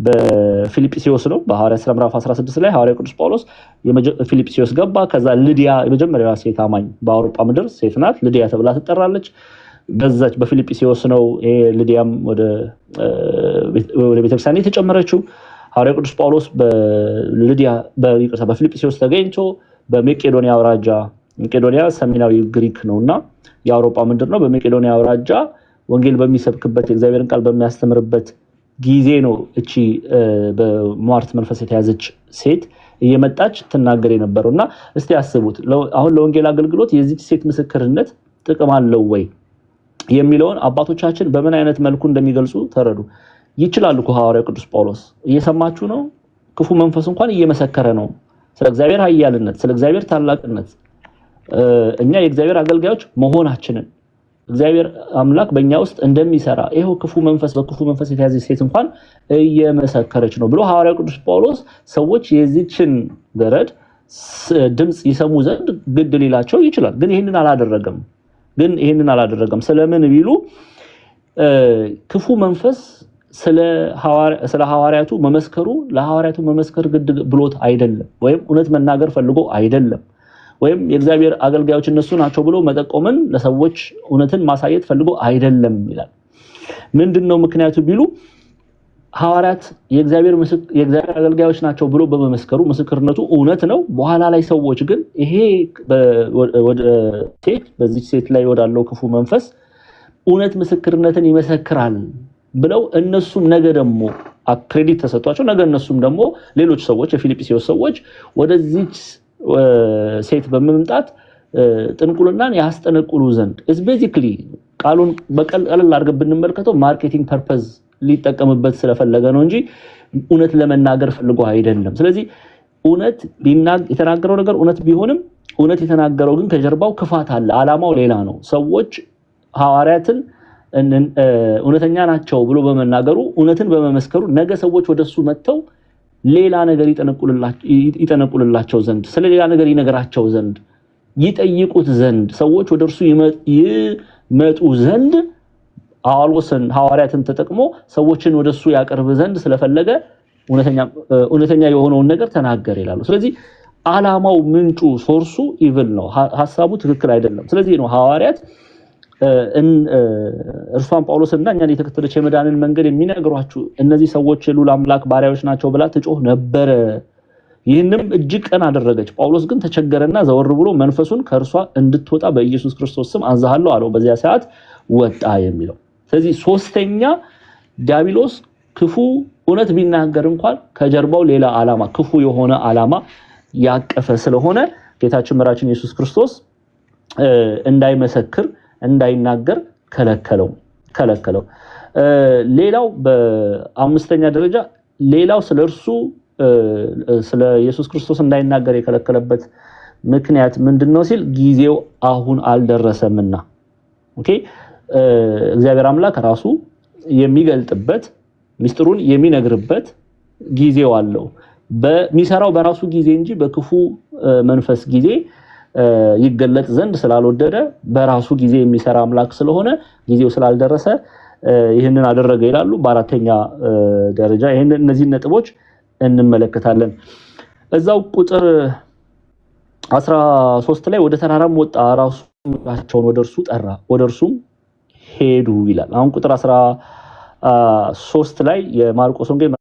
በፊልጵስዩስ ነው። በሐዋርያት ሥራ ምዕራፍ 16 ላይ ሐዋርያው ቅዱስ ጳውሎስ ፊልጵስዩስ ገባ። ከዛ ልዲያ የመጀመሪያዋ ሴት አማኝ በአውሮፓ ምድር ሴት ናት፣ ልዲያ ተብላ ትጠራለች። በዛች በፊልጵስዩስ ነው ልዲያም ወደ ቤተክርስቲያን የተጨመረችው። ሐዋርያው ቅዱስ ጳውሎስ በፊልጵስዩስ ተገኝቶ በመቄዶንያ አውራጃ፣ መቄዶንያ ሰሜናዊ ግሪክ ነውና የአውሮፓ ምድር ነው። በመቄዶንያ አውራጃ ወንጌል በሚሰብክበት የእግዚአብሔርን ቃል በሚያስተምርበት ጊዜ ነው እቺ በሟርት መንፈስ የተያዘች ሴት እየመጣች ትናገር የነበረው እና እስቲ ያስቡት አሁን ለወንጌል አገልግሎት የዚህ ሴት ምስክርነት ጥቅም አለው ወይ የሚለውን አባቶቻችን በምን አይነት መልኩ እንደሚገልጹ ተረዱ። ይችላል እኮ ሐዋርያው ቅዱስ ጳውሎስ እየሰማችሁ ነው፣ ክፉ መንፈስ እንኳን እየመሰከረ ነው ስለ እግዚአብሔር ኃያልነት፣ ስለ እግዚአብሔር ታላቅነት እኛ የእግዚአብሔር አገልጋዮች መሆናችንን እግዚአብሔር አምላክ በእኛ ውስጥ እንደሚሰራ ይሄው ክፉ መንፈስ በክፉ መንፈስ የተያዘች ሴት እንኳን እየመሰከረች ነው ብሎ ሐዋርያው ቅዱስ ጳውሎስ ሰዎች የዚችን ገረድ ድምጽ ይሰሙ ዘንድ ግድ ሊላቸው ይችላል። ግን ይሄንን አላደረገም። ስለምን ቢሉ ክፉ መንፈስ ስለ ሐዋርያቱ መመስከሩ ለሐዋርያቱ መመስከር ግድ ብሎት አይደለም፣ ወይም እውነት መናገር ፈልጎ አይደለም፣ ወይም የእግዚአብሔር አገልጋዮች እነሱ ናቸው ብሎ መጠቆምን ለሰዎች እውነትን ማሳየት ፈልጎ አይደለም ይላል። ምንድነው ምክንያቱ ቢሉ ሐዋርያት የእግዚአብሔር አገልጋዮች ናቸው ብሎ በመመስከሩ ምስክርነቱ እውነት ነው። በኋላ ላይ ሰዎች ግን ይሄ በዚህ ሴት ላይ ወዳለው ክፉ መንፈስ እውነት ምስክርነትን ይመሰክራል ብለው እነሱም ነገ ደግሞ አክሬዲት ተሰጥቷቸው ነገ እነሱም ደግሞ ሌሎች ሰዎች የፊልጵስዩስ ሰዎች ወደዚህ ሴት በመምጣት ጥንቁልናን ያስጠነቁሉ ዘንድ is basically ቃሉን በቀላል አድርገን ብንመለከተው ማርኬቲንግ ፐርፐዝ ሊጠቀምበት ስለፈለገ ነው እንጂ እውነት ለመናገር ፈልጎ አይደለም። ስለዚህ እውነት የተናገረው ነገር እውነት ቢሆንም እውነት የተናገረው ግን ከጀርባው ክፋት አለ፣ አላማው ሌላ ነው። ሰዎች ሐዋርያትን እውነተኛ ናቸው ብሎ በመናገሩ እውነትን በመመስከሩ ነገ ሰዎች ወደሱ መጥተው ሌላ ነገር ይጠነቁልላቸው ዘንድ ስለ ሌላ ነገር ይነገራቸው ዘንድ ይጠይቁት ዘንድ ሰዎች ወደርሱ ይመጡ ዘንድ ሐዋርያትን ተጠቅሞ ሰዎችን ወደሱ ያቀርብ ዘንድ ስለፈለገ እውነተኛ የሆነውን ነገር ተናገር ይላሉ። ስለዚህ አላማው ምንጩ ሶርሱ ኢቭል ነው፣ ሐሳቡ ትክክል አይደለም። ስለዚህ ነው ሐዋርያት እርሷን ጳውሎስና እኛን የተከተለች የመዳንን መንገድ የሚነግሯችሁ እነዚህ ሰዎች የልዑል አምላክ ባሪያዎች ናቸው ብላ ትጮህ ነበረ። ይህንም እጅግ ቀን አደረገች። ጳውሎስ ግን ተቸገረና ዘወር ብሎ መንፈሱን ከእርሷ እንድትወጣ በኢየሱስ ክርስቶስ ስም አዛሃለሁ አለው። በዚያ ሰዓት ወጣ የሚለው። ስለዚህ ሶስተኛ ዲያብሎስ ክፉ እውነት ቢናገር እንኳን ከጀርባው ሌላ ዓላማ ክፉ የሆነ ዓላማ ያቀፈ ስለሆነ ጌታችን መራችን ኢየሱስ ክርስቶስ እንዳይመሰክር እንዳይናገር ከለከለው። ሌላው በአምስተኛ ደረጃ ሌላው ስለ ኢየሱስ ክርስቶስ እንዳይናገር የከለከለበት ምክንያት ምንድነው ሲል ጊዜው አሁን አልደረሰምና። ኦኬ እግዚአብሔር አምላክ ራሱ የሚገልጥበት ሚስጥሩን የሚነግርበት ጊዜው አለው። በሚሰራው በራሱ ጊዜ እንጂ በክፉ መንፈስ ጊዜ ይገለጥ ዘንድ ስላልወደደ በራሱ ጊዜ የሚሰራ አምላክ ስለሆነ ጊዜው ስላልደረሰ ይህንን አደረገ ይላሉ። በአራተኛ ደረጃ እነዚህ ነጥቦች እንመለከታለን። እዛው ቁጥር 13 ላይ ወደ ተራራም ወጣ፣ ራሱን ወደርሱ ጠራ፣ ወደርሱም ሄዱ ይላል። አሁን ቁጥር 13 ላይ የማርቆስ ወንጌል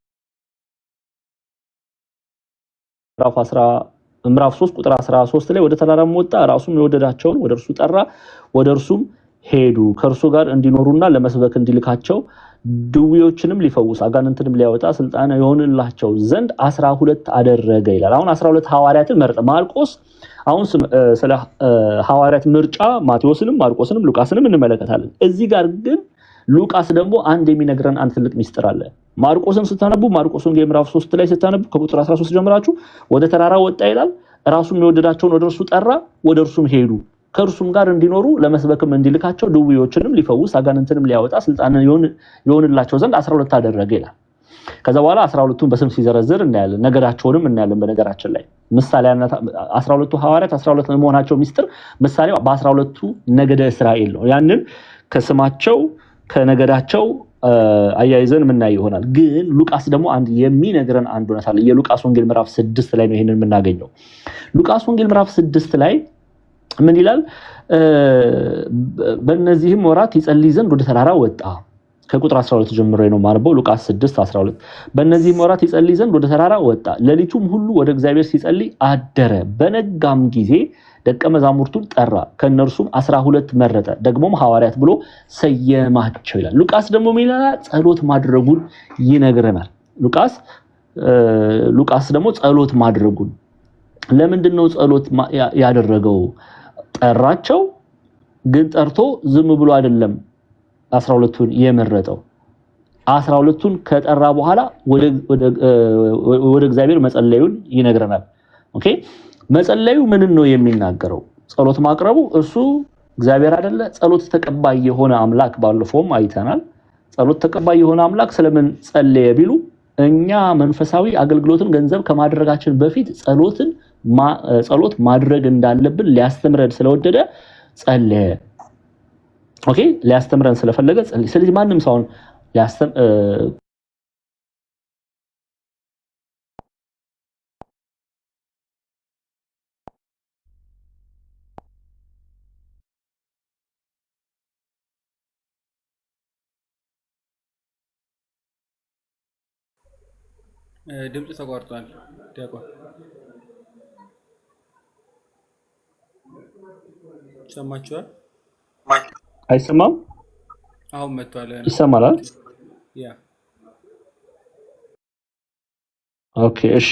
ምዕራፍ 3 ቁጥር 13 ላይ ወደ ተራራም ወጣ፣ ራሱም የወደዳቸውን ወደርሱ ጠራ፣ ወደርሱም ሄዱ፣ ከእርሱ ጋር እንዲኖሩና ለመስበክ እንዲልካቸው ድውዮችንም ሊፈውስ አጋንንትንም ሊያወጣ ስልጣን ይሆንላቸው ዘንድ 12 አደረገ ይላል። አሁን 12 ሐዋርያትን መረጠ ማርቆስ። አሁን ስለ ሐዋርያት ምርጫ ማቴዎስንም ማርቆስንም ሉቃስንም እንመለከታለን። እዚህ ጋር ግን ሉቃስ ደግሞ አንድ የሚነግረን አንድ ትልቅ ሚስጥር አለ። ማርቆስን ስታነቡ ማርቆስ ወንጌል ምዕራፍ 3 ላይ ስታነቡ ከቁጥር 13 ጀምራችሁ ወደ ተራራ ወጣ ይላል፣ ራሱም የወደዳቸውን ወደርሱ ጠራ፣ ወደርሱም ሄዱ፣ ከእርሱም ጋር እንዲኖሩ ለመስበክም እንዲልካቸው ድውዮችንም ሊፈውስ አጋንንትንም ሊያወጣ ስልጣን ይሆንላቸው ዘንድ 12 አደረገ ይላል። ከዛ በኋላ 12ቱን በስም ሲዘረዝር እናያለን፣ ነገዳቸውንም እናያለን። በነገራችን ላይ ምሳሌያነት 12ቱ ሐዋርያት 12 መሆናቸው ሚስጥር ምሳሌው በ12ቱ ነገደ እስራኤል ነው። ያንን ከስማቸው ከነገዳቸው አያይዘን የምናየው ይሆናል። ግን ሉቃስ ደግሞ አንድ የሚነግረን አንድ እውነት አለ። የሉቃስ ወንጌል ምዕራፍ 6 ላይ ነው ይሄንን የምናገኘው። ሉቃስ ወንጌል ምዕራፍ 6 ላይ ምን ይላል? በእነዚህም ወራት ይጸልይ ዘንድ ወደ ተራራ ወጣ። ከቁጥር 12 ጀምሮ ነው ማነበው። ሉቃስ 6:12 በእነዚህም ወራት ይጸልይ ዘንድ ወደ ተራራ ወጣ፣ ሌሊቱም ሁሉ ወደ እግዚአብሔር ሲጸልይ አደረ። በነጋም ጊዜ ደቀ መዛሙርቱን ጠራ፣ ከነርሱም 12 መረጠ፣ ደግሞም ሐዋርያት ብሎ ሰየማቸው ይላል። ሉቃስ ደግሞ ምን ይላል? ጸሎት ማድረጉን ይነግረናል። ሉቃስ ደግሞ ጸሎት ማድረጉን ለምንድን ነው ጸሎት ያደረገው? ጠራቸው፣ ግን ጠርቶ ዝም ብሎ አይደለም 12ቱን የመረጠው። 12ቱን ከጠራ በኋላ ወደ እግዚአብሔር መጸለዩን ይነግረናል። ኦኬ፣ መጸለዩ ምንን ነው የሚናገረው? ጸሎት ማቅረቡ እርሱ እግዚአብሔር አይደለ? ጸሎት ተቀባይ የሆነ አምላክ ባለፈውም አይተናል። ጸሎት ተቀባይ የሆነ አምላክ ስለምን ጸለየ ቢሉ እኛ መንፈሳዊ አገልግሎትን ገንዘብ ከማድረጋችን በፊት ጸሎት ማድረግ እንዳለብን ሊያስተምረን ስለወደደ ጸለየ። ኦኬ፣ ሊያስተምረን ስለፈለገ ጸለየ። ስለዚህ ማንም ሰው ድምጽ ተቋርጧል። ዲያቆን ሰማችኋል? አይሰማም? አሁን መጥቷል። ይሰማል? ያ ኦኬ፣ እሺ፣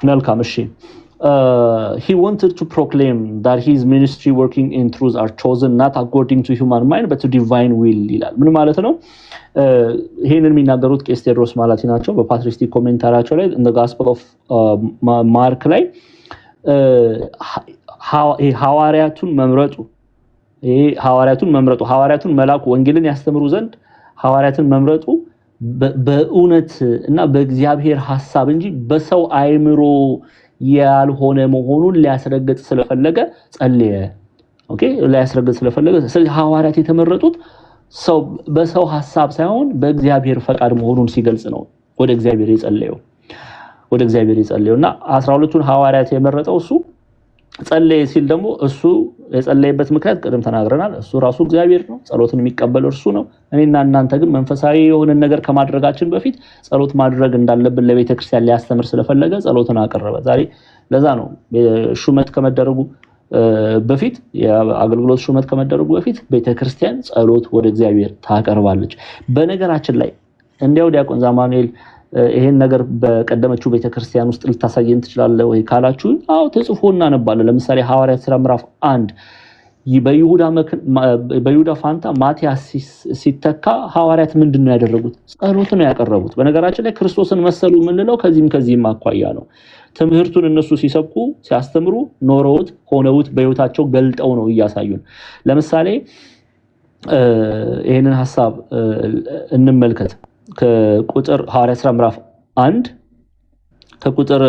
መልካም። እሺ he wanted to proclaim that his ministry working in truth are chosen not according to human mind but to divine will ይላል። ምን ማለት ነው? ይሄንን የሚናገሩት ቄስ ቴዎድሮስ ማላቲ ናቸው። በፓትሪስቲክ ኮሜንታሪያቸው ላይ in the gospel of ማርክ ላይ ሐዋርያቱን መምረጡ መላኩ ወንጌልን ያስተምሩ ዘንድ ሐዋርያትን መምረጡ በእውነት እና በእግዚአብሔር ሐሳብ እንጂ በሰው አእምሮ ያልሆነ መሆኑን ሊያስረግጥ ስለፈለገ ጸለየ። ኦኬ፣ ሊያስረግጥ ስለፈለገ ስለዚህ ሐዋርያት የተመረጡት በሰው ሐሳብ ሳይሆን በእግዚአብሔር ፈቃድ መሆኑን ሲገልጽ ነው ወደ እግዚአብሔር የጸለየውና 12ቱን ሐዋርያት የመረጠው እሱ ጸለየ ሲል ደግሞ እሱ የጸለየበት ምክንያት ቀደም ተናግረናል። እሱ ራሱ እግዚአብሔር ነው፣ ጸሎትን የሚቀበል እርሱ ነው። እኔና እናንተ ግን መንፈሳዊ የሆነ ነገር ከማድረጋችን በፊት ጸሎት ማድረግ እንዳለብን ለቤተክርስቲያን ሊያስተምር ስለፈለገ ጸሎትን አቀረበ። ዛሬ ለዛ ነው ሹመት ከመደረጉ በፊት የአገልግሎት ሹመት ከመደረጉ በፊት ቤተክርስቲያን ጸሎት ወደ እግዚአብሔር ታቀርባለች። በነገራችን ላይ እንዲያው ዲያቆን ዛማኑኤል ይሄን ነገር በቀደመችው ቤተክርስቲያን ውስጥ ልታሳየን ትችላለህ ወይ ካላችሁ፣ አዎ ተጽፎ እናነባለን። ለምሳሌ ሐዋርያት ሥራ ምዕራፍ 1 በይሁዳ ፋንታ ማቲያስ ሲተካ ሐዋርያት ምንድነው ያደረጉት? ጸሎት ነው ያቀረቡት። በነገራችን ላይ ክርስቶስን መሰሉ የምንለው ከዚህም አኳያ ነው። ትምህርቱን እነሱ ሲሰብኩ ሲያስተምሩ ኖረውት ሆነውት በህይወታቸው ገልጠው ነው እያሳዩን። ለምሳሌ ይሄንን ሐሳብ እንመልከት። ከቁጥር ሐዋርያት ሥራ ምዕራፍ 1 ከቁጥር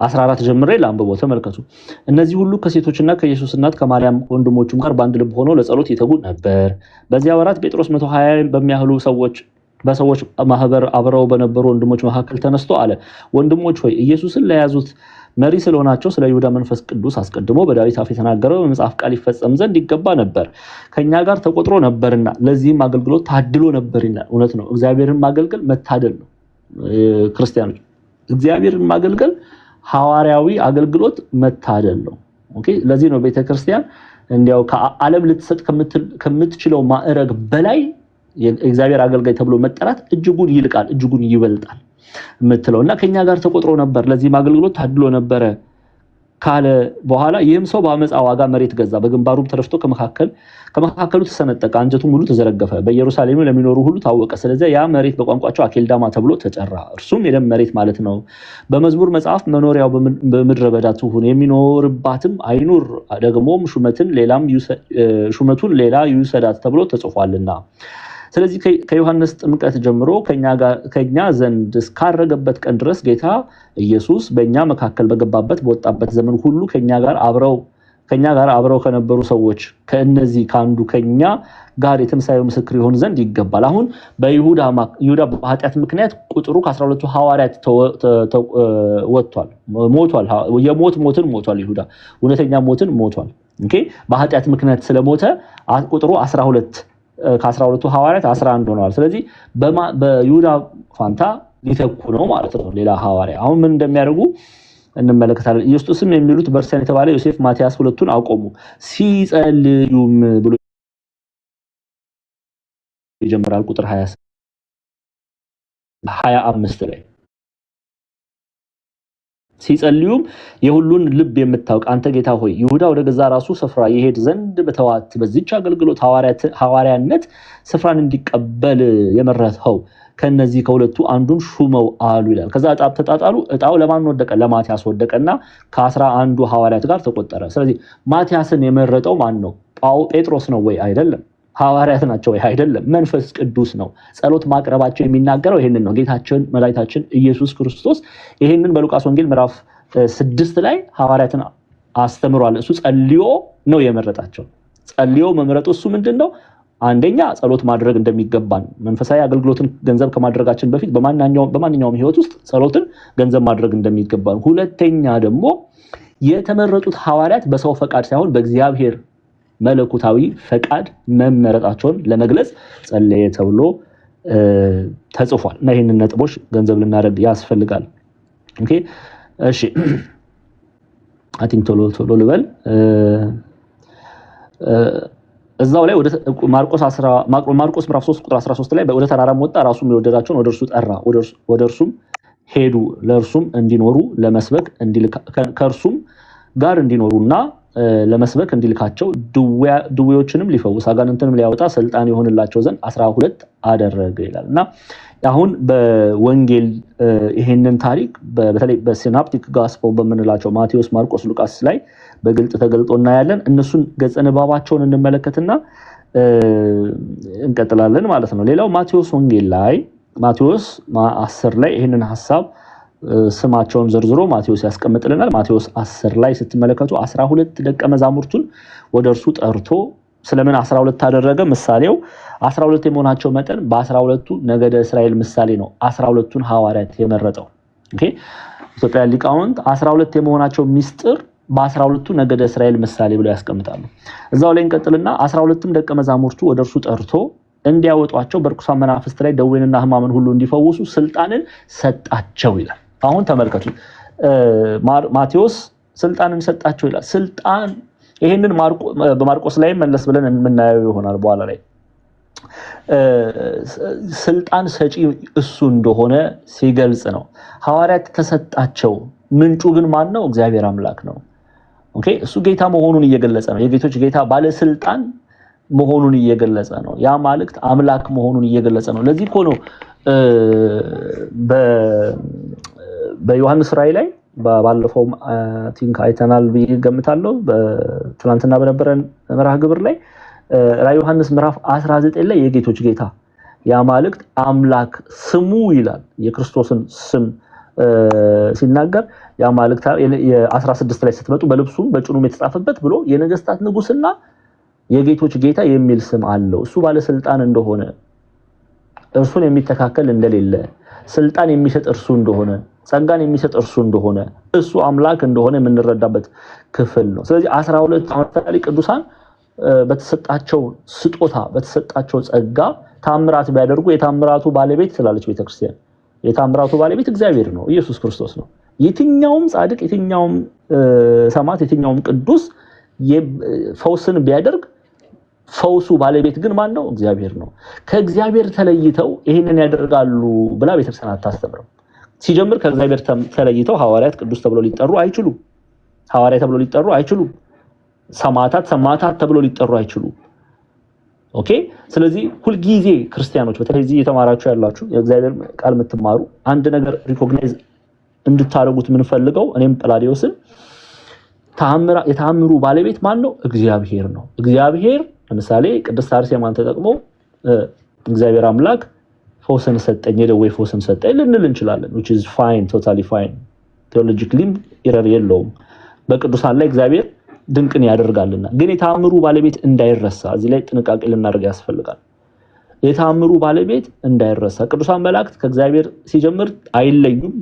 14 ጀምሬ ላንብቦ ተመልከቱ። እነዚህ ሁሉ ከሴቶችና ከኢየሱስ እናት ከማርያም ወንድሞቹም ጋር በአንድ ልብ ሆነው ለጸሎት ይተጉ ነበር። በዚያ ወራት ጴጥሮስ 120 በሚያህሉ በሰዎች ማህበር አብረው በነበሩ ወንድሞች መካከል ተነስቶ አለ፣ ወንድሞች ሆይ ኢየሱስን ለያዙት መሪ ስለሆናቸው ስለ ይሁዳ መንፈስ ቅዱስ አስቀድሞ በዳዊት አፍ የተናገረው በመጽሐፍ ቃል ይፈጸም ዘንድ ይገባ ነበር፣ ከኛ ጋር ተቆጥሮ ነበርና ለዚህም አገልግሎት ታድሎ ነበርና። እውነት ነው። እግዚአብሔርን ማገልገል መታደል ነው። ክርስቲያኖች እግዚአብሔርን ማገልገል ሐዋርያዊ አገልግሎት መታደል ነው። ኦኬ፣ ለዚህ ነው ቤተክርስቲያን እንዲያው ከዓለም ልትሰጥ ከምትችለው ማዕረግ በላይ የእግዚአብሔር አገልጋይ ተብሎ መጠራት እጅጉን ይልቃል፣ እጅጉን ይበልጣል የምትለውና ከኛ ጋር ተቆጥሮ ነበር ለዚህ አገልግሎት ታድሎ ነበረ ካለ በኋላ ይህም ሰው በአመፃ ዋጋ መሬት ገዛ፣ በግንባሩም ተደፍቶ ከመካከሉ ተሰነጠቀ፣ አንጀቱ ሙሉ ተዘረገፈ፣ በኢየሩሳሌም ለሚኖሩ ሁሉ ታወቀ። ስለዚህ ያ መሬት በቋንቋቸው አኬልዳማ ተብሎ ተጠራ፣ እርሱም የደም መሬት ማለት ነው። በመዝሙር መጽሐፍ መኖሪያው በምድረ በዳ ትሁን፣ የሚኖርባትም አይኑር፣ ደግሞም ሹመቱን ሌላ ይውሰዳት ተብሎ ተጽፏልና። ስለዚህ ከዮሐንስ ጥምቀት ጀምሮ ከኛ ዘንድ እስካረገበት ቀን ድረስ ጌታ ኢየሱስ በእኛ መካከል በገባበት በወጣበት ዘመን ሁሉ ከኛ ጋር አብረው ከኛ ጋር አብረው ከነበሩ ሰዎች ከእነዚህ ካንዱ ከኛ ጋር የትንሣኤው ምስክር ይሆን ዘንድ ይገባል። አሁን በይሁዳ በኃጢአት ምክንያት ቁጥሩ ከ12ቱ ሐዋርያት ወጥቷል፣ ሞቷል። ሞትን ሞቷል። ይሁዳ እውነተኛ ሞትን ሞቷል። ኦኬ በኃጢአት ምክንያት ስለሞተ ቁጥሩ 12 ከ12ቱ ሐዋርያት 11 ሆነዋል። ስለዚህ በይሁዳ ፋንታ ሊተኩ ነው ማለት ነው ሌላ ሐዋርያ። አሁን ምን እንደሚያደርጉ እንመለከታለን። ኢየሱስም የሚሉት በርሲያን የተባለ ዮሴፍ ማቲያስ ሁለቱን አቆሙ። ሲጸልዩም ብሎ ይጀምራል ቁጥር 25 ላይ ሲጸልዩም የሁሉን ልብ የምታውቅ አንተ ጌታ ሆይ ይሁዳ ወደ ገዛ ራሱ ስፍራ ይሄድ ዘንድ በተዋት በዚህች አገልግሎት ሐዋርያነት ስፍራን እንዲቀበል የመረጥኸው ከነዚህ ከሁለቱ አንዱን ሹመው አሉ ይላል። ከዛ ዕጣ ተጣጣሉ። ዕጣው ለማን ወደቀ? ለማቲያስ ወደቀና ከ11 ሐዋርያት ጋር ተቆጠረ። ስለዚህ ማቲያስን የመረጠው ማን ነው? ጴጥሮስ ነው ወይ? አይደለም። ሐዋርያት ናቸው ወይ? አይደለም። መንፈስ ቅዱስ ነው። ጸሎት ማቅረባቸው የሚናገረው ይሄንን ነው። ጌታችን መድኃኒታችን ኢየሱስ ክርስቶስ ይሄንን በሉቃስ ወንጌል ምዕራፍ 6 ላይ ሐዋርያትን አስተምሯል። እሱ ጸልዮ ነው የመረጣቸው። ጸልዮ መምረጡ እሱ ምንድነው? አንደኛ ጸሎት ማድረግ እንደሚገባን መንፈሳዊ አገልግሎትን ገንዘብ ከማድረጋችን በፊት በማንኛውም ህይወት ውስጥ ጸሎትን ገንዘብ ማድረግ እንደሚገባን፣ ሁለተኛ ደግሞ የተመረጡት ሐዋርያት በሰው ፈቃድ ሳይሆን በእግዚአብሔር መለኮታዊ ፈቃድ መመረጣቸውን ለመግለጽ ጸለየ ተብሎ ተጽፏል። እና ይሄንን ነጥቦች ገንዘብ ልናደርግ ያስፈልጋል። ኦኬ እሺ አይ ቲንክ ቶሎ ልበል። እዛው ላይ ወደ ማርቆስ ምዕራፍ 3 ቁጥር 13 ላይ ወደ ተራራም ወጣ፣ ራሱም የወደዳቸውን ወደ እርሱ ጠራ፣ ወደ እርሱም ሄዱ፣ ለእርሱም እንዲኖሩ ለመስበክ ከእርሱም ጋር እንዲኖሩና ለመስበክ እንዲልካቸው ድዌዎችንም ሊፈውስ አጋንንትንም ሊያወጣ ስልጣን ይሆንላቸው ዘንድ 12 አደረገ ይላል። እና አሁን በወንጌል ይሄንን ታሪክ በተለይ በሲናፕቲክ ጋስፖል በምንላቸው ማቴዎስ፣ ማርቆስ፣ ሉቃስ ላይ በግልጽ ተገልጦ እናያለን። እነሱን ገጸ ንባባቸውን እንመለከትና እንቀጥላለን ማለት ነው። ሌላው ማቴዎስ ወንጌል ላይ ማቴዎስ 10 ላይ ይሄንን ሐሳብ ስማቸውን ዘርዝሮ ማቴዎስ ያስቀምጥልናል። ማቴዎስ 10 ላይ ስትመለከቱ 12 ደቀ መዛሙርቱን ወደ እርሱ ጠርቶ ስለምን 12 አደረገ? ምሳሌው 12 የመሆናቸው መጠን በ12ቱ ነገደ እስራኤል ምሳሌ ነው 12ቱን ሐዋርያት የመረጠው። ኦኬ ኢትዮጵያ ሊቃውንት 12 የመሆናቸው ሚስጥር በ12ቱ ነገደ እስራኤል ምሳሌ ብለው ያስቀምጣሉ። እዛው ላይ እንቀጥልና 12ም ደቀ መዛሙርቱ ወደ እርሱ ጠርቶ እንዲያወጧቸው በርኩሳን መናፍስት ላይ ደዌንና ሕማምን ሁሉ እንዲፈውሱ ስልጣንን ሰጣቸው ይላል። አሁን ተመልከቱ፣ ማቴዎስ ስልጣንን ሰጣቸው ይላል። ስልጣን ይሄንን በማርቆስ ላይ መለስ ብለን የምናየው ይሆናል በኋላ ላይ። ስልጣን ሰጪ እሱ እንደሆነ ሲገልጽ ነው። ሐዋርያት ተሰጣቸው፣ ምንጩ ግን ማን ነው? እግዚአብሔር አምላክ ነው። ኦኬ እሱ ጌታ መሆኑን እየገለጸ ነው። የጌቶች ጌታ ባለስልጣን መሆኑን እየገለጸ ነው። ያ ማልክት አምላክ መሆኑን እየገለጸ ነው። ለዚህ እኮ ነው በዮሐንስ ራእይ ላይ ባለፈው ቲንክ አይተናል ብዬ ገምታለሁ። በትናንትና በነበረን መርሃ ግብር ላይ ራእይ ዮሐንስ ምዕራፍ 19 ላይ የጌቶች ጌታ ያ ማልክት አምላክ ስሙ ይላል። የክርስቶስን ስም ሲናገር ያ ማልክት የ16 ላይ ስትመጡ በልብሱም በጭኑም የተጻፈበት ብሎ የነገስታት ንጉስና የጌቶች ጌታ የሚል ስም አለው። እሱ ባለስልጣን እንደሆነ፣ እርሱን የሚተካከል እንደሌለ፣ ስልጣን የሚሰጥ እርሱ እንደሆነ፣ ጸጋን የሚሰጥ እርሱ እንደሆነ፣ እሱ አምላክ እንደሆነ የምንረዳበት ክፍል ነው። ስለዚህ 12 አማልክት ቅዱሳን በተሰጣቸው ስጦታ በተሰጣቸው ጸጋ ታምራት ቢያደርጉ የታምራቱ ባለቤት ስላለች ቤተክርስቲያን የታምራቱ ባለቤት እግዚአብሔር ነው፣ ኢየሱስ ክርስቶስ ነው። የትኛውም ጻድቅ፣ የትኛውም ሰማዕት፣ የትኛውም ቅዱስ ፈውስን ቢያደርግ ፈውሱ ባለቤት ግን ማን ነው? እግዚአብሔር ነው። ከእግዚአብሔር ተለይተው ይሄንን ያደርጋሉ ብላ ቤተክርስቲያን አታስተምርም። ሲጀምር ከእግዚአብሔር ተለይተው ሐዋርያት ቅዱስ ተብለው ሊጠሩ አይችሉም። ሐዋርያት ተብለው ሊጠሩ አይችሉም። ሰማዕታት ተብለው ሊጠሩ አይችሉም። ኦኬ ስለዚህ ሁልጊዜ ክርስቲያኖች በተለይ እዚህ የተማራችሁ ያላችሁ የእግዚአብሔር ቃል የምትማሩ አንድ ነገር ሪኮግናይዝ እንድታደርጉት የምንፈልገው እኔም ጵላዲዮስን የተአምሩ ባለቤት ማን ነው? እግዚአብሔር ነው። እግዚአብሔር ለምሳሌ ቅድስት አርሴማን ተጠቅሞ እግዚአብሔር አምላክ ፈውስን ሰጠኝ፣ የደዌ ፈውስን ሰጠኝ ልንል እንችላለን። which is fine, totally fine, theologically error የለውም። በቅዱሳን ላይ እግዚአብሔር ድንቅን ያደርጋልና። ግን የተአምሩ ባለቤት እንዳይረሳ እዚህ ላይ ጥንቃቄ ልናደርግ ያስፈልጋል። የተአምሩ ባለቤት እንዳይረሳ። ቅዱሳን መላእክት ከእግዚአብሔር ሲጀምር አይለዩም።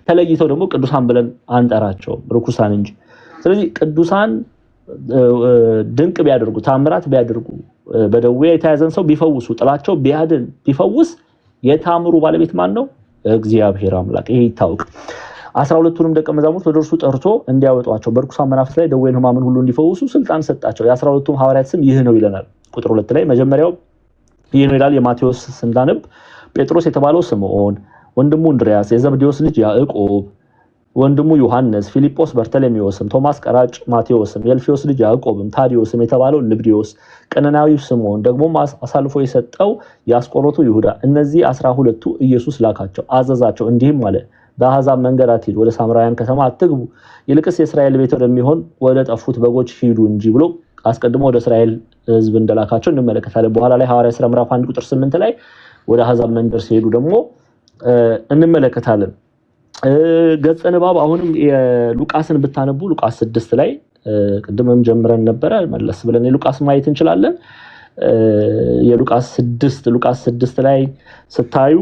ተለይተው ደግሞ ቅዱሳን ብለን አንጠራቸውም ርኩሳን እንጂ። ስለዚህ ቅዱሳን ድንቅ ቢያደርጉ ተአምራት ቢያደርጉ በደዌ የተያዘን ሰው ቢፈውሱ ጥላቸው ቢያድን ቢፈውስ የታምሩ ባለቤት ማን ነው? እግዚአብሔር አምላክ። ይሄ ይታወቅ። 12ቱንም ደቀ መዛሙርት ወደ እርሱ ጠርቶ እንዲያወጧቸው በርኩሳን መናፍስት ላይ ደዌን ሕማምን ሁሉ እንዲፈውሱ ስልጣን ሰጣቸው። የ12ቱም ሐዋርያት ስም ይህ ነው ይለናል ቁጥር 2 ላይ። መጀመሪያው ይህ ነው ይላል። የማቴዎስ ስንዳነብ ጴጥሮስ የተባለው ስምዖን፣ ወንድሙ እንድርያስ፣ የዘብዴዎስ ልጅ ያዕቆብ፣ ወንድሙ ዮሐንስ፣ ፊልጶስ፣ በርተሎሜዎስም፣ ቶማስ ቀራጭ ማቴዎስም፣ የልፊዮስ ልጅ ያዕቆብም፣ ታዲዮስም የተባለው ልብዲዮስ፣ ቀነናዊው ስምዖን፣ ደግሞ አሳልፎ የሰጠው የአስቆሮቱ ይሁዳ። እነዚህ 12ቱ ኢየሱስ ላካቸው፣ አዘዛቸው፣ እንዲህም አለ በአሕዛብ መንገድ አትሂዱ፣ ወደ ሳምራውያን ከተማ አትግቡ፣ ይልቅስ የእስራኤል ቤት ወደሚሆን ወደ ጠፉት በጎች ሂዱ እንጂ ብሎ አስቀድሞ ወደ እስራኤል ሕዝብ እንደላካቸው እንመለከታለን። በኋላ ላይ ሐዋርያት ሥራ ምዕራፍ 1 ቁጥር 8 ላይ ወደ አሕዛብ መንደር ሲሄዱ ደግሞ እንመለከታለን። ገጸ ንባብ አሁንም የሉቃስን ብታነቡ ሉቃስ 6 ላይ ቅድምም ጀምረን ነበረ፣ መለስ ብለን የሉቃስ ማየት እንችላለን። የሉቃስ 6 ላይ ስታዩ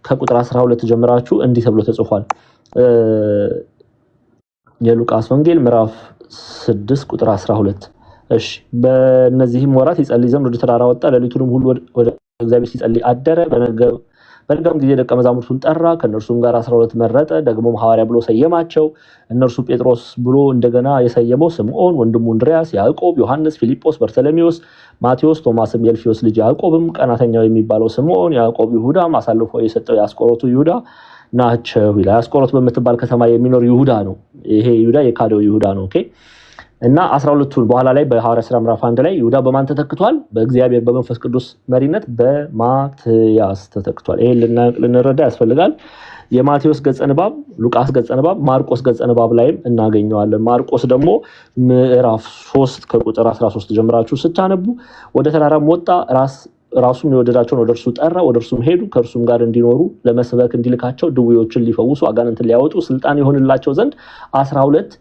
ከቁጥር 12 ጀምራችሁ እንዲህ ተብሎ ተጽፏል። የሉቃስ ወንጌል ምዕራፍ 6 ቁጥር 12። እሺ በእነዚህም ወራት ይጸልይ ዘንድ ወደ ተራራ ወጣ፣ ሌሊቱንም ሁሉ ወደ እግዚአብሔር ሲጸልይ አደረ። በነጋም ጊዜ ደቀ መዛሙርቱን ጠራ፣ ከእነርሱም ጋር 12 መረጠ፣ ደግሞም ሐዋርያ ብሎ ሰየማቸው። እነርሱ ጴጥሮስ ብሎ እንደገና የሰየመው ስምዖን፣ ወንድሙ እንድርያስ፣ ያዕቆብ፣ ዮሐንስ፣ ፊልጶስ፣ በርተሎሜዎስ፣ ማቴዎስ፣ ቶማስም፣ የልፊዮስ ልጅ ያዕቆብም፣ ቀናተኛው የሚባለው ስምዖን፣ ያዕቆብ፣ ይሁዳም አሳልፎ የሰጠው የአስቆሮቱ ይሁዳ ናቸው ይላል። አስቆሮት በምትባል ከተማ የሚኖር ይሁዳ ነው። ይሄ ይሁዳ የካደው ይሁዳ ነው። ኦኬ። እና 12ቱን በኋላ ላይ በሐዋርያት ሥራ ምዕራፍ 1 ላይ ይሁዳ በማን ተተክቷል? በእግዚአብሔር በመንፈስ ቅዱስ መሪነት በማትያስ ተተክቷል። ይሄን ልንረዳ ያስፈልጋል። የማቴዎስ ገጸ ንባብ፣ ሉቃስ ገጸ ንባብ፣ ማርቆስ ገጸ ንባብ ላይም እናገኘዋለን። ማርቆስ ደግሞ ምዕራፍ 3 ከቁጥር 13 ጀምራችሁ ስታነቡ ወደ ተራራም ወጣ፣ ራሱም የወደዳቸውን ወደ እርሱ ጠራ፣ ወደ እርሱም ሄዱ፣ ከእርሱም ጋር እንዲኖሩ ለመስበክ እንዲልካቸው ድውዮችን ሊፈውሱ አጋንንትን ሊያወጡ ስልጣን ይሆንላቸው ዘንድ 12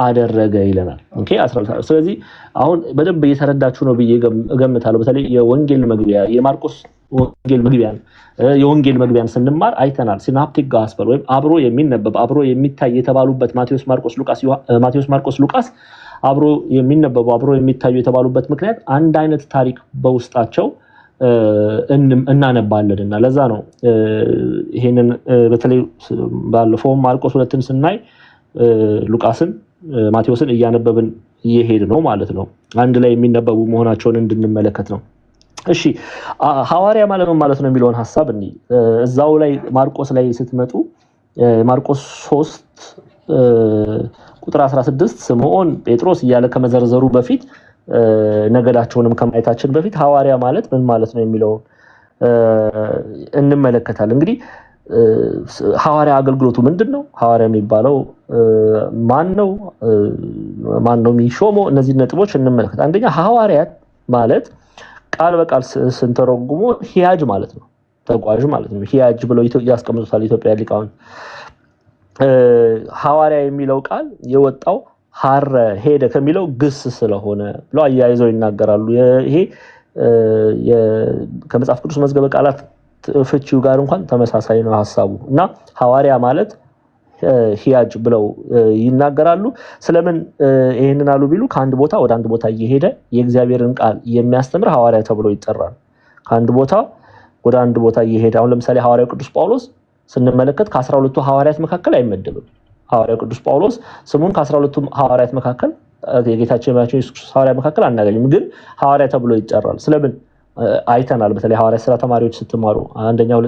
አደረገ ይለናል። ኦኬ 12። ስለዚህ አሁን በደንብ እየተረዳችሁ ነው ብዬ እገምታለሁ። በተለይ የወንጌል መግቢያ የማርቆስ ወንጌል መግቢያን የወንጌል መግቢያን ስንማር አይተናል። ሲናፕቲክ ጋስፐል ወይም አብሮ የሚነበብ አብሮ የሚታይ የተባሉበት ማቴዎስ፣ ማርቆስ፣ ሉቃስ አብሮ የሚነበቡ አብሮ የሚታዩ የተባሉበት ምክንያት አንድ አይነት ታሪክ በውስጣቸው እናነባለን እና ለዛ ነው ይሄንን በተለይ ባለፈው ማርቆስ 2ን ስናይ ሉቃስን ማቴዎስን እያነበብን እየሄድ ነው ማለት ነው። አንድ ላይ የሚነበቡ መሆናቸውን እንድንመለከት ነው። እሺ ሐዋርያ ማለት ነው የሚለውን ሐሳብ እዛው ላይ ማርቆስ ላይ ስትመጡ ማርቆስ 3 ቁጥር 16 ስምዖን ጴጥሮስ እያለ ከመዘርዘሩ በፊት ነገዳቸውንም ከማየታችን በፊት ሐዋርያ ማለት ምን ማለት ነው የሚለውን እንመለከታለን። እንግዲህ ሐዋርያ አገልግሎቱ ምንድነው? ሐዋርያ የሚባለው ማን ነው የሚሾመው? እነዚህ ነጥቦች እንመለከት። አንደኛ ሐዋርያት ማለት ቃል በቃል ስንተረጉሞ ሂያጅ ማለት ነው፣ ተጓዥ ማለት ነው። ሂያጅ ብለው ያስቀምጡታል ኢትዮጵያ ሊቃውንት። ሐዋርያ የሚለው ቃል የወጣው ሐረ ሄደ ከሚለው ግስ ስለሆነ ብለው አያይዘው ይናገራሉ። ይሄ ከመጽሐፍ ቅዱስ መዝገበ ቃላት ፍቺው ጋር እንኳን ተመሳሳይ ነው ሐሳቡ እና ሐዋርያ ማለት ሂያጅ ብለው ይናገራሉ። ስለምን ይሄንን አሉ ቢሉ ከአንድ ቦታ ወደ አንድ ቦታ እየሄደ የእግዚአብሔርን ቃል የሚያስተምር ሐዋርያ ተብሎ ይጠራል። ከአንድ ቦታ ወደ አንድ ቦታ እየሄደ አሁን ለምሳሌ ሐዋርያው ቅዱስ ጳውሎስ ስንመለከት ከ12ቱ ሐዋርያት መካከል አይመደብም። ሐዋርያው ቅዱስ ጳውሎስ ስሙን ከ12ቱ ሐዋርያት መካከል የጌታችን ኢየሱስ ክርስቶስ ሐዋርያ መካከል አናገኝም፣ ግን ሐዋርያ ተብሎ ይጠራል። ስለምን አይተናል። በተለይ ሐዋርያ ሥራ ተማሪዎች ስትማሩ አንደኛው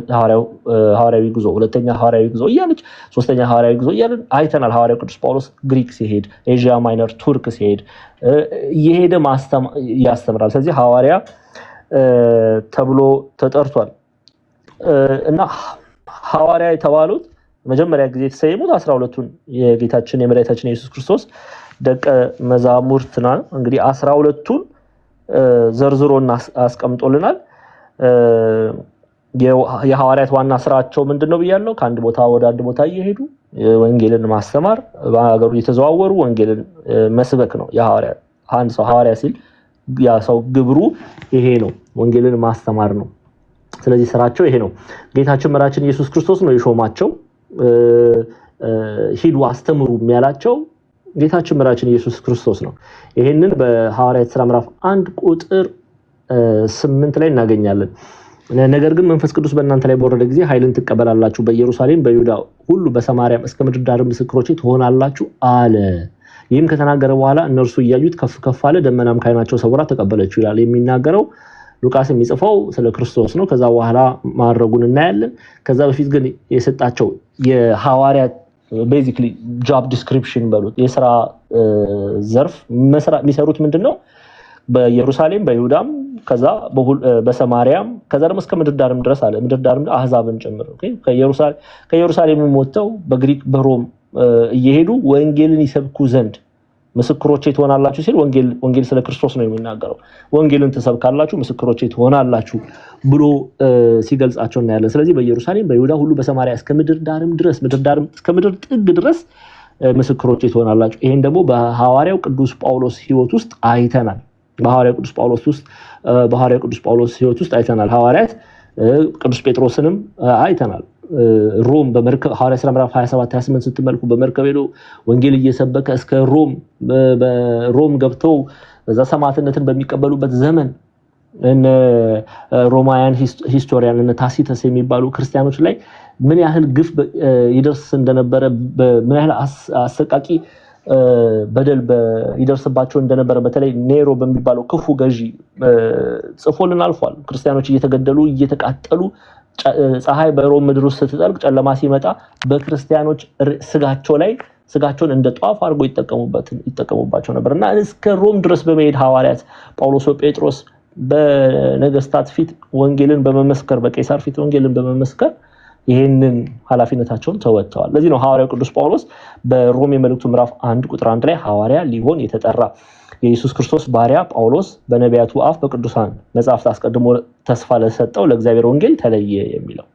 ሐዋርያዊ ጉዞ፣ ሁለተኛ ሐዋርያዊ ጉዞ እያለች ሶስተኛ ሐዋርያዊ ጉዞ እያለን አይተናል። ሐዋርያው ቅዱስ ጳውሎስ ግሪክ ሲሄድ፣ ኤዥያ ማይነር ቱርክ ሲሄድ እየሄደ ያስተምራል። ስለዚህ ሐዋርያ ተብሎ ተጠርቷል እና ሐዋርያ የተባሉት መጀመሪያ ጊዜ የተሰየሙት 12ቱን የጌታችን የመድኃኒታችን የኢየሱስ ክርስቶስ ደቀ መዛሙርት ነው። እንግዲህ 12ቱን ዘርዝሮና አስቀምጦልናል። የሐዋርያት ዋና ስራቸው ምንድነው ብያለሁ? ከአንድ ቦታ ወደ አንድ ቦታ እየሄዱ ወንጌልን ማስተማር በአገሩ እየተዘዋወሩ ወንጌልን መስበክ ነው የሐዋርያ አንድ ሰው ሐዋርያ ሲል ያ ሰው ግብሩ ይሄ ነው ወንጌልን ማስተማር ነው ስለዚህ ስራቸው ይሄ ነው ጌታችን መራችን ኢየሱስ ክርስቶስ ነው የሾማቸው ሂዱ አስተምሩ የሚያላቸው ጌታችን መራችን ኢየሱስ ክርስቶስ ነው ይሄንን በሐዋርያት ሥራ ምዕራፍ 1 ቁጥር 8 ላይ እናገኛለን ነገር ግን መንፈስ ቅዱስ በእናንተ ላይ በወረደ ጊዜ ኃይልን ትቀበላላችሁ በኢየሩሳሌም በይሁዳ ሁሉ በሰማርያም እስከ ምድር ዳር ምስክሮቼ ትሆናላችሁ አለ ይህም ከተናገረ በኋላ እነርሱ እያዩት ከፍ ከፍ አለ ደመናም ከዓይናቸው ሰውራ ተቀበለችው ይላል የሚናገረው ሉቃስ የሚጽፈው ስለ ክርስቶስ ነው ከዛ በኋላ ማረጉን እናያለን ከዛ በፊት ግን የሰጣቸው የሐዋርያት ቤዚክሊ ጆብ ዲስክሪፕሽን በሉት የሥራ ዘርፍ የሚሰሩት ምንድነው በኢየሩሳሌም በይሁዳም ከዛ በሰማርያም ከዛ ደግሞ እስከ ምድር ዳርም ድረስ አለ ምድር ዳርም አህዛብን ጨምሮ ከኢየሩሳሌም ወጥተው በግሪክ በሮም እየሄዱ ወንጌልን ይሰብኩ ዘንድ ምስክሮቼ ትሆናላችሁ ሲል ወንጌል ስለ ክርስቶስ ነው የሚናገረው ወንጌልን ተሰብካላችሁ ምስክሮቼ ትሆናላችሁ ብሎ ሲገልጻቸው እናያለን ስለዚህ በኢየሩሳሌም በይሁዳ ሁሉ በሰማርያ እስከ ምድር ዳርም ድረስ እስከ ምድር ጥግ ድረስ ምስክሮቼ ትሆናላችሁ ይሄን ደግሞ በሐዋርያው ቅዱስ ጳውሎስ ሕይወት ውስጥ አይተናል በሐዋርያው ቅዱስ ጳውሎስ ሕይወት ውስጥ አይተናል ሐዋርያት ቅዱስ ጴጥሮስንም አይተናል ሮም በመርከብ ሐዋርያ ሥራ ምዕራፍ 27 28 ስትመልኩ በመርከብ ሄዶ ወንጌል እየሰበከ እስከ ሮም ገብተው በዛ ሰማዕትነትን በሚቀበሉበት ዘመን እነ ሮማውያን ሂስቶሪያን እነ ታሲተስ የሚባሉ ክርስቲያኖች ላይ ምን ያህል ግፍ ይደርስ እንደነበረ ምን ያህል አሰቃቂ በደል ይደርስባቸው እንደነበረ በተለይ ኔሮ በሚባለው ክፉ ገዢ ጽፎልን አልፏል ክርስቲያኖች እየተገደሉ እየተቃጠሉ ፀሐይ በሮም ምድር ውስጥ ስትጠልቅ ጨለማ ሲመጣ በክርስቲያኖች ስጋቸውን እንደ ጧፍ አድርጎ ይጠቀሙባቸው ነበርና እስከ ሮም ድረስ በመሄድ ሐዋርያት ጳውሎስ ጴጥሮስ በነገስታት ፊት ወንጌልን በመመስከር በቄሳር ፊት ወንጌልን በመመስከር ይሄንን ኃላፊነታቸውን ተወጥተዋል ለዚህ ነው ሐዋርያው ቅዱስ ጳውሎስ በሮሜ መልእክቱ ምዕራፍ 1 ቁጥር 1 ላይ ሐዋርያ ሊሆን የተጠራ የኢየሱስ ክርስቶስ ባሪያ ጳውሎስ በነቢያቱ አፍ በቅዱሳን መጻሕፍት አስቀድሞ ተስፋ ለሰጠው ለእግዚአብሔር ወንጌል ተለየ የሚለው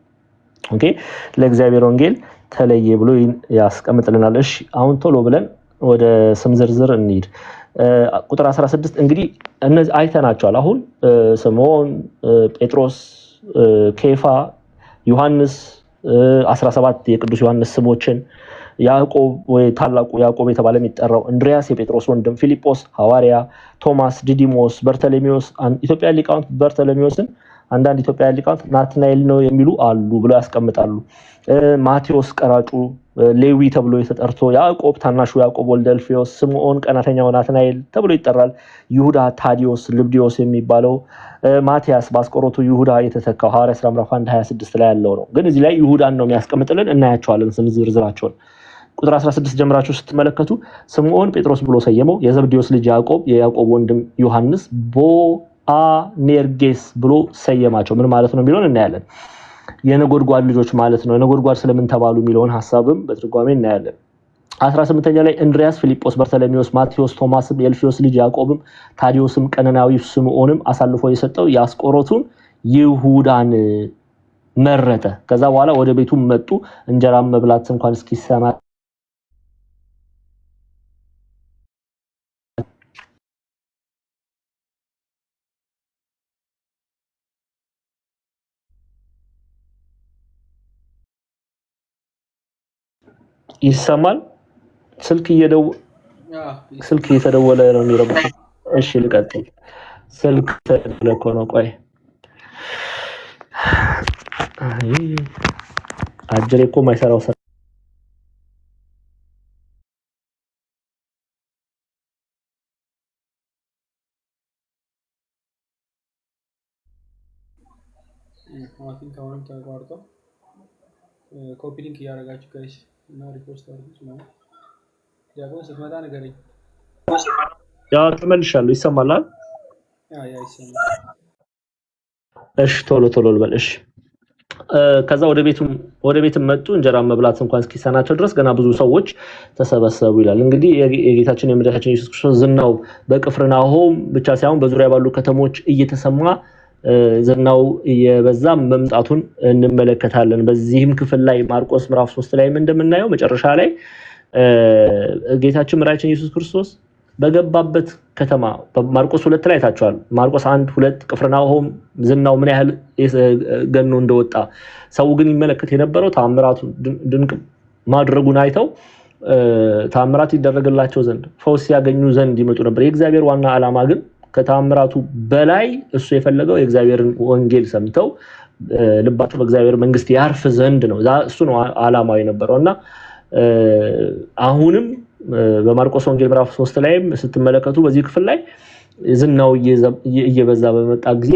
ኦኬ ለእግዚአብሔር ወንጌል ተለየ ብሎ ያስቀምጥልናል እሺ አሁን ቶሎ ብለን ወደ ስም ዝርዝር እንሂድ ቁጥር 16 እንግዲህ እነዚህ አይተናቸዋል አሁን ስምዖን ጴጥሮስ ኬፋ ዮሐንስ 17 የቅዱስ ዮሐንስ ስሞችን ያዕቆብ ወይ ታላቁ ያዕቆብ የተባለ የሚጠራው እንድሪያስ የጴጥሮስ ወንድም ፊሊጶስ ሐዋርያ ቶማስ ዲዲሞስ በርተሎሜዎስ ኢትዮጵያ ሊቃውንት በርተሎሜዎስን አንዳንድ ኢትዮጵያ ሊቃውንት ናትናኤል ነው የሚሉ አሉ ብሎ ያስቀምጣሉ ማቴዎስ ቀራጩ ሌዊ ተብሎ የተጠርቶ ያዕቆብ ታናሹ ያዕቆብ ወልደ አልፌዎስ ስምዖን ቀናተኛው ናትናኤል ተብሎ ይጠራል ይሁዳ ታዲዮስ ልብዲዮስ የሚባለው ማቲያስ ባስቆሮቱ ይሁዳ የተተካው ሐዋርያ ሥራ ምዕራፍ 1 26 ላይ ያለው ነው ግን እዚህ ላይ ይሁዳን ነው የሚያስቀምጥልን እናያቸዋለን ስም ዝርዝራቸውን ቁጥር 16 ጀምራችሁ ስትመለከቱ ስምዖን ጴጥሮስ ብሎ ሰየመው የዘብዴዎስ ልጅ ያዕቆብ የያዕቆብ ወንድም ዮሐንስ ቦአኔርጌስ ብሎ ሰየማቸው ምን ማለት ነው የሚለውን እናያለን የነጎድጓድ ልጆች ማለት ነው የነጎድጓድ ስለምን ተባሉ የሚለውን ሐሳብም በትርጓሜ እናያለን 18ኛ ላይ እንድሪያስ ፊሊጶስ በርተሎሜዎስ ማቴዎስ ቶማስም የልፊዮስ ልጅ ያዕቆብም ታዲዮስም ቀነናዊው ስምዖንም አሳልፎ የሰጠው ያስቆሮቱን ይሁዳን መረጠ ከዛ በኋላ ወደ ቤቱ መጡ እንጀራም መብላት እንኳን እስኪሰማ ይሰማል ስልክ እየተደወለ ነው የሚረብሸው እሺ ልቀጥል ስልክ ተደለኮ ነው ቆይ አጀሬ እኮ ማይሰራው ማቲን ካውንም ተቋርጦ ኮፒ ሊንክ ያደርጋችሁ ጋይስ እና ሪፖስት አድርጉት ነው ያው ስትመጣ ነገረኝ ያው ተመልሻለሁ ይሰማል ይሰማል እሺ ቶሎ ልበል እሺ ከዛ ወደ ቤቱም መጡ እንጀራ መብላት እንኳን እስኪሰናቸው ድረስ ገና ብዙ ሰዎች ተሰበሰቡ ይላል እንግዲህ የጌታችን የመድኃኒታችን ኢየሱስ ክርስቶስ ዝናው በቅፍርናሆም ብቻ ሳይሆን በዙሪያ ባሉ ከተሞች እየተሰማ ዝናው የበዛ መምጣቱን እንመለከታለን። በዚህም ክፍል ላይ ማርቆስ ምዕራፍ 3 ላይ እንደምናየው መጨረሻ ላይ ጌታችን መድኃኒታችን ኢየሱስ ክርስቶስ በገባበት ከተማ ማርቆስ 2 ላይ ታችኋል። ማርቆስ 1 2 ቅፍርናሆም ዝናው ምን ያህል ገኖ እንደወጣ ሰው ግን ይመለከት የነበረው ተአምራቱ ድንቅ ማድረጉን አይተው ተአምራት ይደረግላቸው ዘንድ ፈውስ ያገኙ ዘንድ ይመጡ ነበር። የእግዚአብሔር ዋና ዓላማ ግን ከተአምራቱ በላይ እሱ የፈለገው የእግዚአብሔርን ወንጌል ሰምተው ልባቸው በእግዚአብሔር መንግስት ያርፍ ዘንድ ነው። እሱ ነው ዓላማው የነበረውና አሁንም በማርቆስ ወንጌል ምዕራፍ 3 ላይ ስትመለከቱ በዚህ ክፍል ላይ ዝናው እየበዛ በመጣ ጊዜ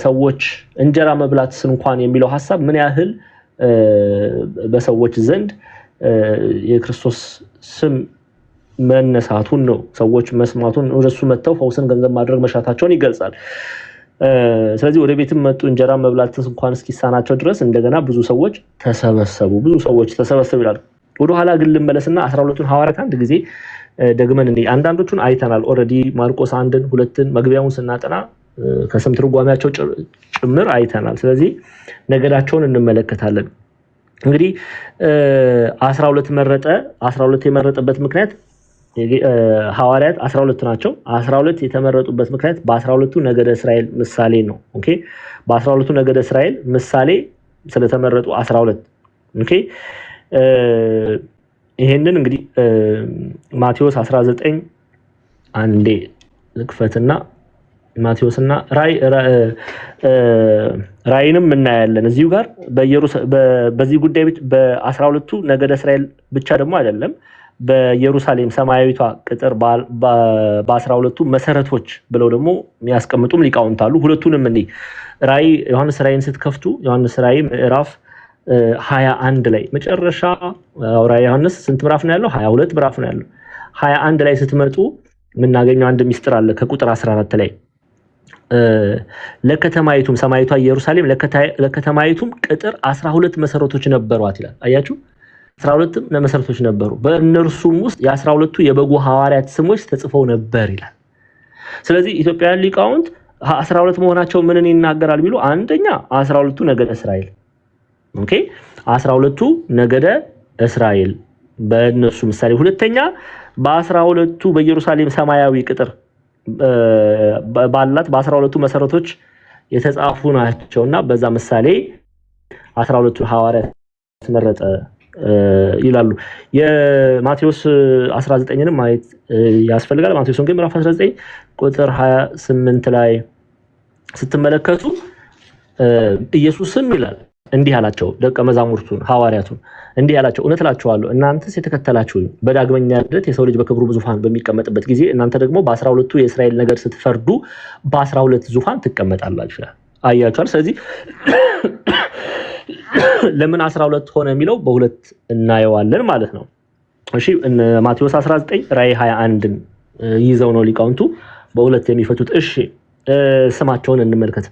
ሰዎች እንጀራ መብላትስ እንኳን የሚለው ሐሳብ ምን ያህል በሰዎች ዘንድ የክርስቶስ ስም መነሳቱን ነው ሰዎች መስማቱን ወደሱ መተው ፈውስን ገንዘብ ማድረግ መሻታቸውን ይገልጻል። ስለዚህ ወደ ቤትም መጡ እንጀራ መብላትስ እንኳን እስኪሳናቸው ድረስ እንደገና ብዙ ሰዎች ተሰበሰቡ ይላል። ወደ ኋላ ግን ልመለስና 12ቱን ሐዋርያት አንድ ጊዜ ደግመን አንዳንዶቹን አይተናል። ኦሬዲ ማርቆስ 1ን 2ን መግቢያውን ስናጠና ከስም ትርጓሜያቸው ጭምር አይተናል። ስለዚህ ነገዳቸውን እንመለከታለን። እንግዲህ 12 መረጠ። 12 የመረጠበት ምክንያት ሐዋርያት 12 ናቸው። 12 የተመረጡበት ምክንያት በ12ቱ ነገደ እስራኤል ምሳሌ ነው። ኦኬ በ12ቱ ነገደ እስራኤል ምሳሌ ስለተመረጡ 12 ኦኬ ይሄንን እንግዲህ ማቴዎስ 19 አንዴ ልክፈትና ማቴዎስና ራእይንም እናያለን እዚሁ ጋር በዚህ ጉዳይ በ12ቱ ነገደ እስራኤል ብቻ ደግሞ አይደለም በኢየሩሳሌም ሰማያዊቷ ቅጥር በ12ቱ መሰረቶች ብለው ደግሞ የሚያስቀምጡም ሊቃውንት አሉ። ሁለቱንም ራእይ ዮሐንስ ራእይን ስትከፍቱ ዮሐንስ ራእይ ምዕራፍ 21 ላይ መጨረሻ ራእይ ዮሐንስ ስንት ምዕራፍ ነው ያለው? 22 ምዕራፍ ነው ያለው። 21 ላይ ስትመጡ የምናገኘው አንድ ሚስጥር አለ። ከቁጥር 14 ላይ ለከተማይቱም ሰማያዊቷ ኢየሩሳሌም ለከተማይቱም ቅጥር 12 መሰረቶች ነበሯት ይላል። አያችሁ 12 መሰረቶች ነበሩ። በእነርሱም ውስጥ የ12ቱ የበጉ ሐዋርያት ስሞች ተጽፈው ነበር ይላል። ስለዚህ ኢትዮጵያውያን ሊቃውንት 12 መሆናቸው ምንን ይናገራል ቢሉ አንደኛ 12ቱ ነገደ እስራኤል ኦኬ 12ቱ ነገደ እስራኤል በእነሱ ምሳሌ፣ ሁለተኛ በ12ቱ በኢየሩሳሌም ሰማያዊ ቅጥር ባላት በ12ቱ መሰረቶች የተጻፉ ናቸውና በዛ ምሳሌ 12ቱ ሐዋርያት ተመረጠ ይላሉ። የማቴዎስ 19ንም ማየት ያስፈልጋል። ማቴዎስ ወንጌል ምዕራፍ 19 ቁጥር 28 ላይ ስትመለከቱ ኢየሱስም ይላል እንዲህ አላቸው ደቀ መዛሙርቱን ሐዋርያቱን እንዲህ አላቸው፣ እውነት እላችኋለሁ እናንተስ የተከተላችሁኝ በዳግመኛ ልደት የሰው ልጅ በክብሩ ዙፋን በሚቀመጥበት ጊዜ እናንተ ደግሞ በ12ቱ የእስራኤል ነገድ ስትፈርዱ በ12 ዙፋን ትቀመጣላችሁ። አያችኋል። ስለዚህ ለምን 12 ሆነ የሚለው በሁለት እናየዋለን ማለት ነው። እሺ ማቴዎስ 19 ራእይ 21ን ይዘው ነው ሊቃውንቱ በሁለት የሚፈቱት። እሺ ስማቸውን እንመልከት።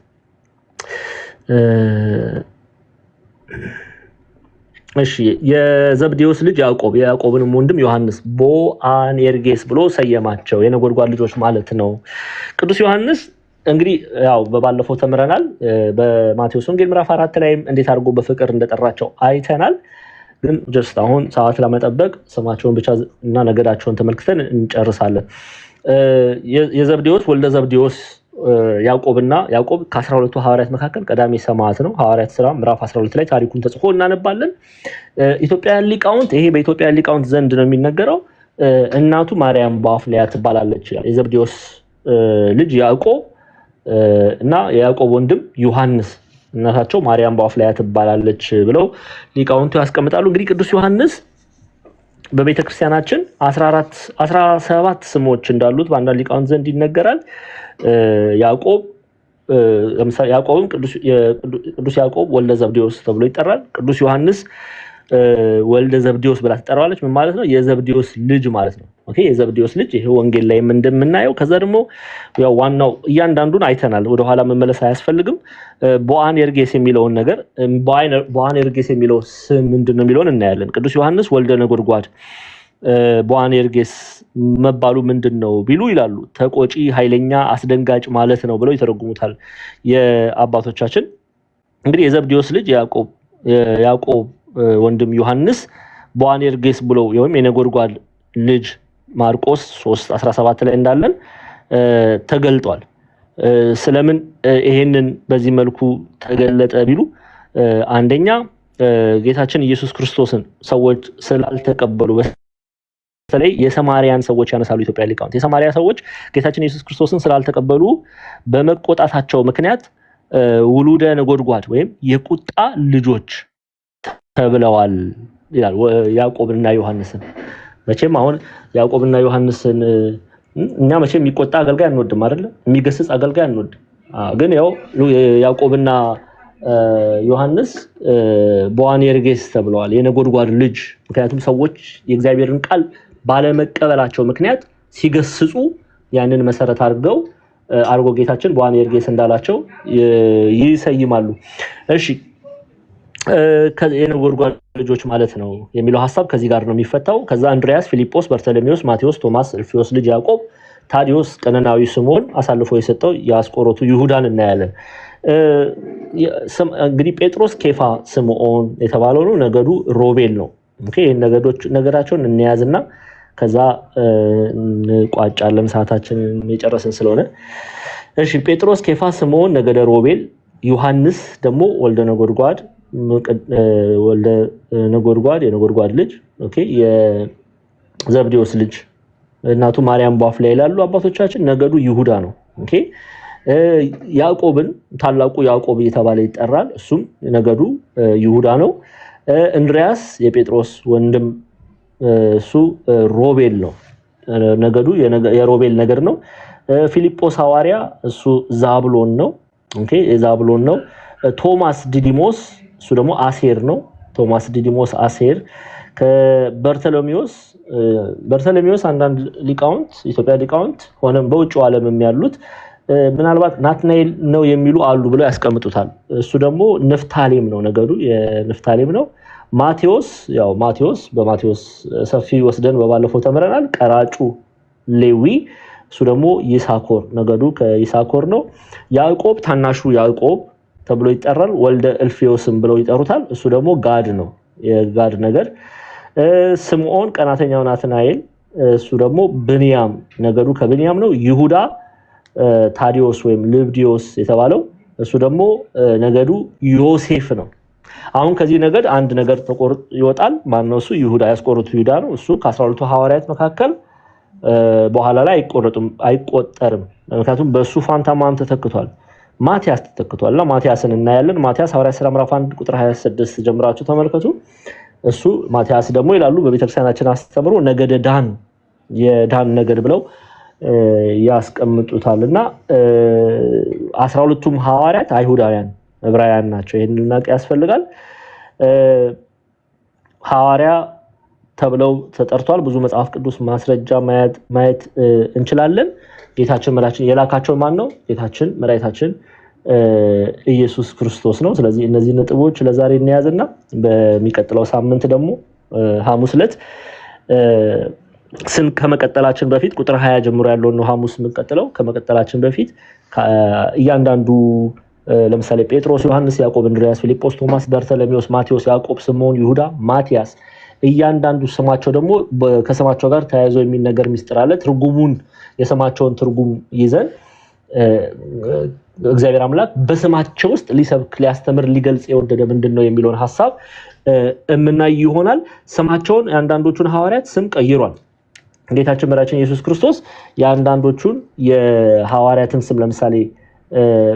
እሺ የዘብዴዎስ ልጅ ያዕቆብ የያዕቆብንም ወንድም ዮሐንስ ቦአኔርጌስ ብሎ ሰየማቸው። የነጎድጓድ ልጆች ማለት ነው። ቅዱስ ዮሐንስ እንግዲህ ያው በባለፈው ተምረናል። በማቴዎስ ወንጌል ምዕራፍ 4 ላይ እንዴት አድርጎ በፍቅር እንደጠራቸው አይተናል። ግን ጀስት አሁን ሰዓት ለመጠበቅ ስማቸውን ብቻ እና ነገዳቸውን ተመልክተን እንጨርሳለን። የዘብዴዎስ ወልደ ዘብዴዎስ ያዕቆብና ያዕቆብ ከ12ቱ ሐዋርያት መካከል ቀዳሚ ሰማዕት ነው። ሐዋርያት ሥራ ምዕራፍ 12 ላይ ታሪኩን ተጽፎ እናነባለን። ኢትዮጵያውያን ሊቃውንት ይሄ በኢትዮጵያውያን ሊቃውንት ዘንድ ነው የሚነገረው። እናቱ ማርያም ባፍሊያ ትባላለች። የዘብዴዎስ ልጅ ያዕቆብ እና የያዕቆብ ወንድም ዮሐንስ እናታቸው ማርያም ባፍሊያ ትባላለች ብለው ሊቃውንቱ ያስቀምጣሉ። እንግዲህ ቅዱስ ዮሐንስ በቤተክርስቲያናችን 17 ስሞች እንዳሉት በአንዳንድ ሊቃውንት ዘንድ ይነገራል። ያዕቆብም ቅዱስ ያዕቆብ ወልደ ዘብዴዎስ ተብሎ ይጠራል። ቅዱስ ዮሐንስ ወልደ ዘብዴዎስ ብላ ትጠራዋለች። ምን ማለት ነው? የዘብዴዎስ ልጅ ማለት ነው። ኦኬ የዘብዴዎስ ልጅ ይሄ ወንጌል ላይ እንደምናየው። ከዛ ደግሞ ያው ዋናው እያንዳንዱን አይተናል። ወደ ኋላ መመለስ አያስፈልግም። ቦአኔርጌስ የሚለውን ነገር ቦአኔርጌስ የሚለው ስም ምንድነው የሚለውን እናያለን። ቅዱስ ዮሐንስ ወልደ ነጎድጓድ ቦአኔርጌስ መባሉ ምንድነው ቢሉ ይላሉ ተቆጪ ኃይለኛ አስደንጋጭ ማለት ነው ብለው ይተረጉሙታል የአባቶቻችን። እንግዲህ የዘብዴዎስ ልጅ ያዕቆብ ወንድም ዮሐንስ ቦአኔርጌስ ብለው ወይም የነጎድጓድ ልጅ ማርቆስ 3:17 ላይ እንዳለን ተገልጧል። ስለምን ይሄንን በዚህ መልኩ ተገለጠ ቢሉ አንደኛ ጌታችን ኢየሱስ ክርስቶስን ሰዎች ስላልተቀበሉ በተለይ የሰማርያን ሰዎች ያነሳሉ ኢትዮጵያ ሊቃውንት። የሰማርያ ሰዎች ጌታችን ኢየሱስ ክርስቶስን ስላልተቀበሉ በመቆጣታቸው ምክንያት ውሉደ ነጎድጓድ ወይም የቁጣ ልጆች ተብለዋል ይላል ያዕቆብና ዮሐንስን። መቼም አሁን ያዕቆብና ዮሐንስን እኛ መቼም የሚቆጣ አገልጋይ አንወድም አይደል? የሚገስጽ አገልጋይ አንወድም። ግን ያው ያዕቆብና ዮሐንስ ቦአኔርጌስ ተብለዋል የነጎድጓድ ልጅ። ምክንያቱም ሰዎች የእግዚአብሔርን ቃል ባለመቀበላቸው ምክንያት ሲገስጹ ያንን መሰረት አድርጎ ጌታችን ቦአኔርጌስ እንዳላቸው ይሰይማሉ። እሺ የነጎድጓድ ልጆች ማለት ነው የሚለው ሐሳብ ከዚህ ጋር ነው የሚፈታው። ከዛ እንድሪያስ፣ ፊልጶስ፣ በርተሎሜዎስ፣ ማቴዎስ፣ ቶማስ፣ እልፊዮስ ልጅ ያዕቆብ፣ ታዲዮስ፣ ቀነናዊ ስምዖን፣ አሳልፎ የሰጠው የአስቆሮቱ ይሁዳን እናያለን። እንግዲህ ጴጥሮስ፣ ኬፋ፣ ስምዖን የተባለው ነው ነገዱ ሮቤል ነው። ኦኬ ነገዳቸውን እንያዝና ከዛ እንቋጫለን ሰዓታችን የጨረስን ስለሆነ። እሺ ጴጥሮስ፣ ኬፋ፣ ስምዖን ነገደ ሮቤል፣ ዮሐንስ ደግሞ ወልደ ነጎድጓድ የነጎድጓድ ልጅ ኦኬ የዘብዴዎስ ልጅ እናቱ ማርያም ቧፍ ላይ ይላሉ አባቶቻችን። ነገዱ ይሁዳ ነው። ኦኬ ያዕቆብን ታላቁ ያዕቆብ እየተባለ ይጠራል። እሱም ነገዱ ይሁዳ ነው። እንድሪያስ የጴጥሮስ ወንድም እሱ ሮቤል ነው። ነገዱ የሮቤል ነገድ ነው። ፊልጶስ ሐዋርያ እሱ ዛብሎን ነው። ኦኬ የዛብሎን ነው። ቶማስ ዲዲሞስ እሱ ደግሞ አሴር ነው። ቶማስ ዲዲሞስ አሴር። በርተሎሜዎስ አንዳንድ ሊቃውንት ኢትዮጵያ ሊቃውንት ሆነም በውጭው ዓለምም ያሉት ምናልባት ናትናኤል ነው የሚሉ አሉ ብለው ያስቀምጡታል። እሱ ደግሞ ንፍታሌም ነው ነገዱ የንፍታሌም ነው። ማቴዎስ በማቴዎስ ሰፊ ወስደን በባለፈው ተምረናል። ቀራጩ ሌዊ እሱ ደግሞ ይሳኮር ነገዱ ከይሳኮር ነው። ያዕቆብ ታናሹ ያዕቆብ ተብሎ ይጠራል። ወልደ እልፊዮስም ብለው ይጠሩታል። እሱ ደግሞ ጋድ ነው የጋድ ነገድ። ስምዖን ቀናተኛው ናትናኤል እሱ ደግሞ ብንያም ነገዱ ከብንያም ነው። ይሁዳ ታዲዮስ ወይም ልብዲዮስ የተባለው እሱ ደግሞ ነገዱ ዮሴፍ ነው። አሁን ከዚህ ነገድ አንድ ነገር ይወጣል። ማነው እሱ? ይሁዳ ያስቆሮቱ ይሁዳ ነው። እሱ ከ12ቱ ሐዋርያት መካከል በኋላ ላይ አይቆጠርም። ምክንያቱም በሱ ፋንታ ማን ተተክቷል? ማቲያስ ተተክቷልና ማቲያስን እናያለን። ማቲያስ ሐዋርያት ሥራ ምዕራፍ 1 ቁጥር 26 ጀምራችሁ ተመልከቱ። እሱ ማቲያስ ደግሞ ይላሉ በቤተክርስቲያናችን አስተምሮ ነገደ ዳን የዳን ነገድ ብለው ያስቀምጡታልና 12ቱም ሐዋርያት አይሁዳውያን ዕብራውያን ናቸው። ይሄንን ልናውቅ ያስፈልጋል። ሐዋርያ ተብለው ተጠርቷል። ብዙ መጽሐፍ ቅዱስ ማስረጃ ማየት እንችላለን። ጌታችን መድኃኒታችን የላካቸው ማን ነው? ጌታችን መድኃኒታችን ኢየሱስ ክርስቶስ ነው። ስለዚህ እነዚህ ነጥቦች ለዛሬ እንያዝና በሚቀጥለው ሳምንት ደግሞ ሐሙስ ዕለት ከመቀጠላችን በፊት ቁጥር 20 ጀምሮ ያለው ነው ሐሙስ የምንቀጥለው። ከመቀጠላችን በፊት እያንዳንዱ ለምሳሌ ጴጥሮስ፣ ዮሐንስ፣ ያዕቆብ፣ እንድሪያስ፣ ፊልጶስ፣ ቶማስ፣ በርተሎሜዎስ፣ ማቴዎስ፣ ያዕቆብ፣ ስምዖን፣ ይሁዳ፣ ማቲያስ እያንዳንዱ ስማቸው ደግሞ ከስማቸው ጋር ተያይዞ የሚነገር ሚስጥር አለ። ትርጉሙን የስማቸውን ትርጉም ይዘን እግዚአብሔር አምላክ በስማቸው ውስጥ ሊሰብክ ሊያስተምር ሊገልጽ የወደደ ምንድነው የሚለውን ሐሳብ እምናይ ይሆናል። ስማቸውን የአንዳንዶቹን ሐዋርያት ስም ቀይሯል። ጌታችን መድኃኒታችን ኢየሱስ ክርስቶስ የአንዳንዶቹን የሐዋርያትን ስም ለምሳሌ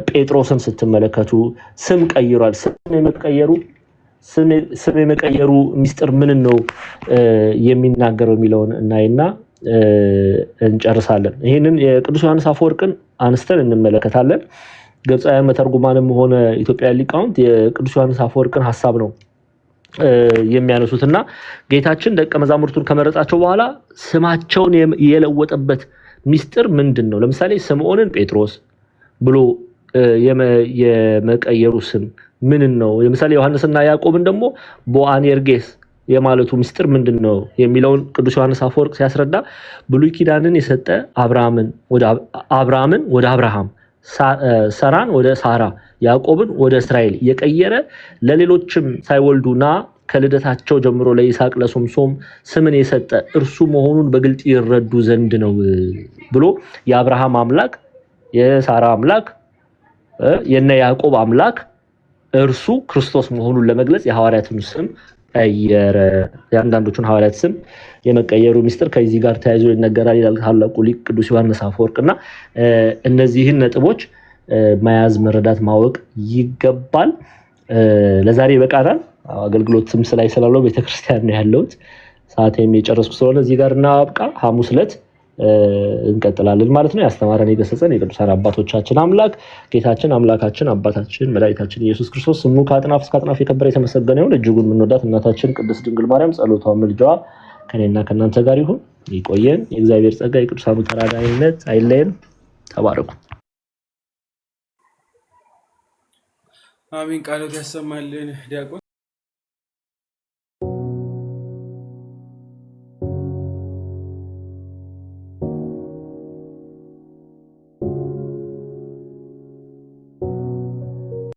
ጴጥሮስን ስትመለከቱ ስም ቀይሯል። ስም የመቀየሩ ሚስጥር ምን ነው የሚናገረው የሚለውን እናይና እንጨርሳለን። ይሄንን የቅዱስ ዮሐንስ አፈወርቅን አንስተን እንመለከታለን። ግብፃውያን መተርጉማንም ሆነ ኢትዮጵያውያን ሊቃውንት የቅዱስ ዮሐንስ አፈወርቅን ሐሳብ ነው የሚያነሱትና ጌታችን ደቀ መዛሙርቱን ከመረጣቸው በኋላ ስማቸውን የለወጠበት ሚስጥር ምንድን ነው? ለምሳሌ ስምዖንን ጴጥሮስ ብሎ የመቀየሩ ስም ምን ነው? ለምሳሌ ዮሐንስና ያዕቆብን ደግሞ ቦአኔርጌስ የማለቱ ምስጢር ምንድነው የሚለውን ቅዱስ ዮሐንስ አፈወርቅ ሲያስረዳ ብሉይ ኪዳንን የሰጠ አብርሃምን ወደ አብርሃም፣ ሳራን ወደ ሳራ፣ ያዕቆብን ወደ እስራኤል የቀየረ ለሌሎችም ሳይወልዱና ከልደታቸው ጀምሮ ለይስሐቅ ለሶምሶም ስምን የሰጠ እርሱ መሆኑን በግልጥ ይረዱ ዘንድ ነው ብሎ የአብርሃም አምላክ፣ የሳራ አምላክ፣ የነ ያዕቆብ አምላክ እርሱ ክርስቶስ መሆኑን ለመግለጽ የሐዋርያትን ስም ቀየረ። የአንዳንዶቹን ሐዋርያት ስም የመቀየሩ ምስጢር ከዚህ ጋር ተያይዞ ይነገራል ይላል ታላቁ ሊቅ ቅዱስ ዮሐንስ አፈወርቅና እነዚህን ነጥቦች መያዝ፣ መረዳት፣ ማወቅ ይገባል። ለዛሬ ይበቃናል። አገልግሎትም ስላይ ስላለው ቤተክርስቲያን ነው ያለሁት። ሰዓቴም የጨረስኩ ስለሆነ እዚህ ጋር እናብቃ። ሐሙስ ዕለት እንቀጥላለን ማለት ነው። ያስተማረን የገሰጸን የቅዱሳን አባቶቻችን አምላክ ጌታችን አምላካችን አባታችን መድኃኒታችን ኢየሱስ ክርስቶስ ስሙ ከአጥናፍ እስከ አጥናፍ የከበረ የተመሰገነ ይሁን። እጅጉን የምንወዳት እናታችን ቅድስት ድንግል ማርያም ጸሎቷ ምልጃዋ ከኔና ከእናንተ ጋር ይሁን። ይቆየን። የእግዚአብሔር ጸጋ የቅዱሳኑ ተራዳኢነት አይለየን። ተባረኩ። አሜን። ቃሎት ያሰማልን ዲያቆን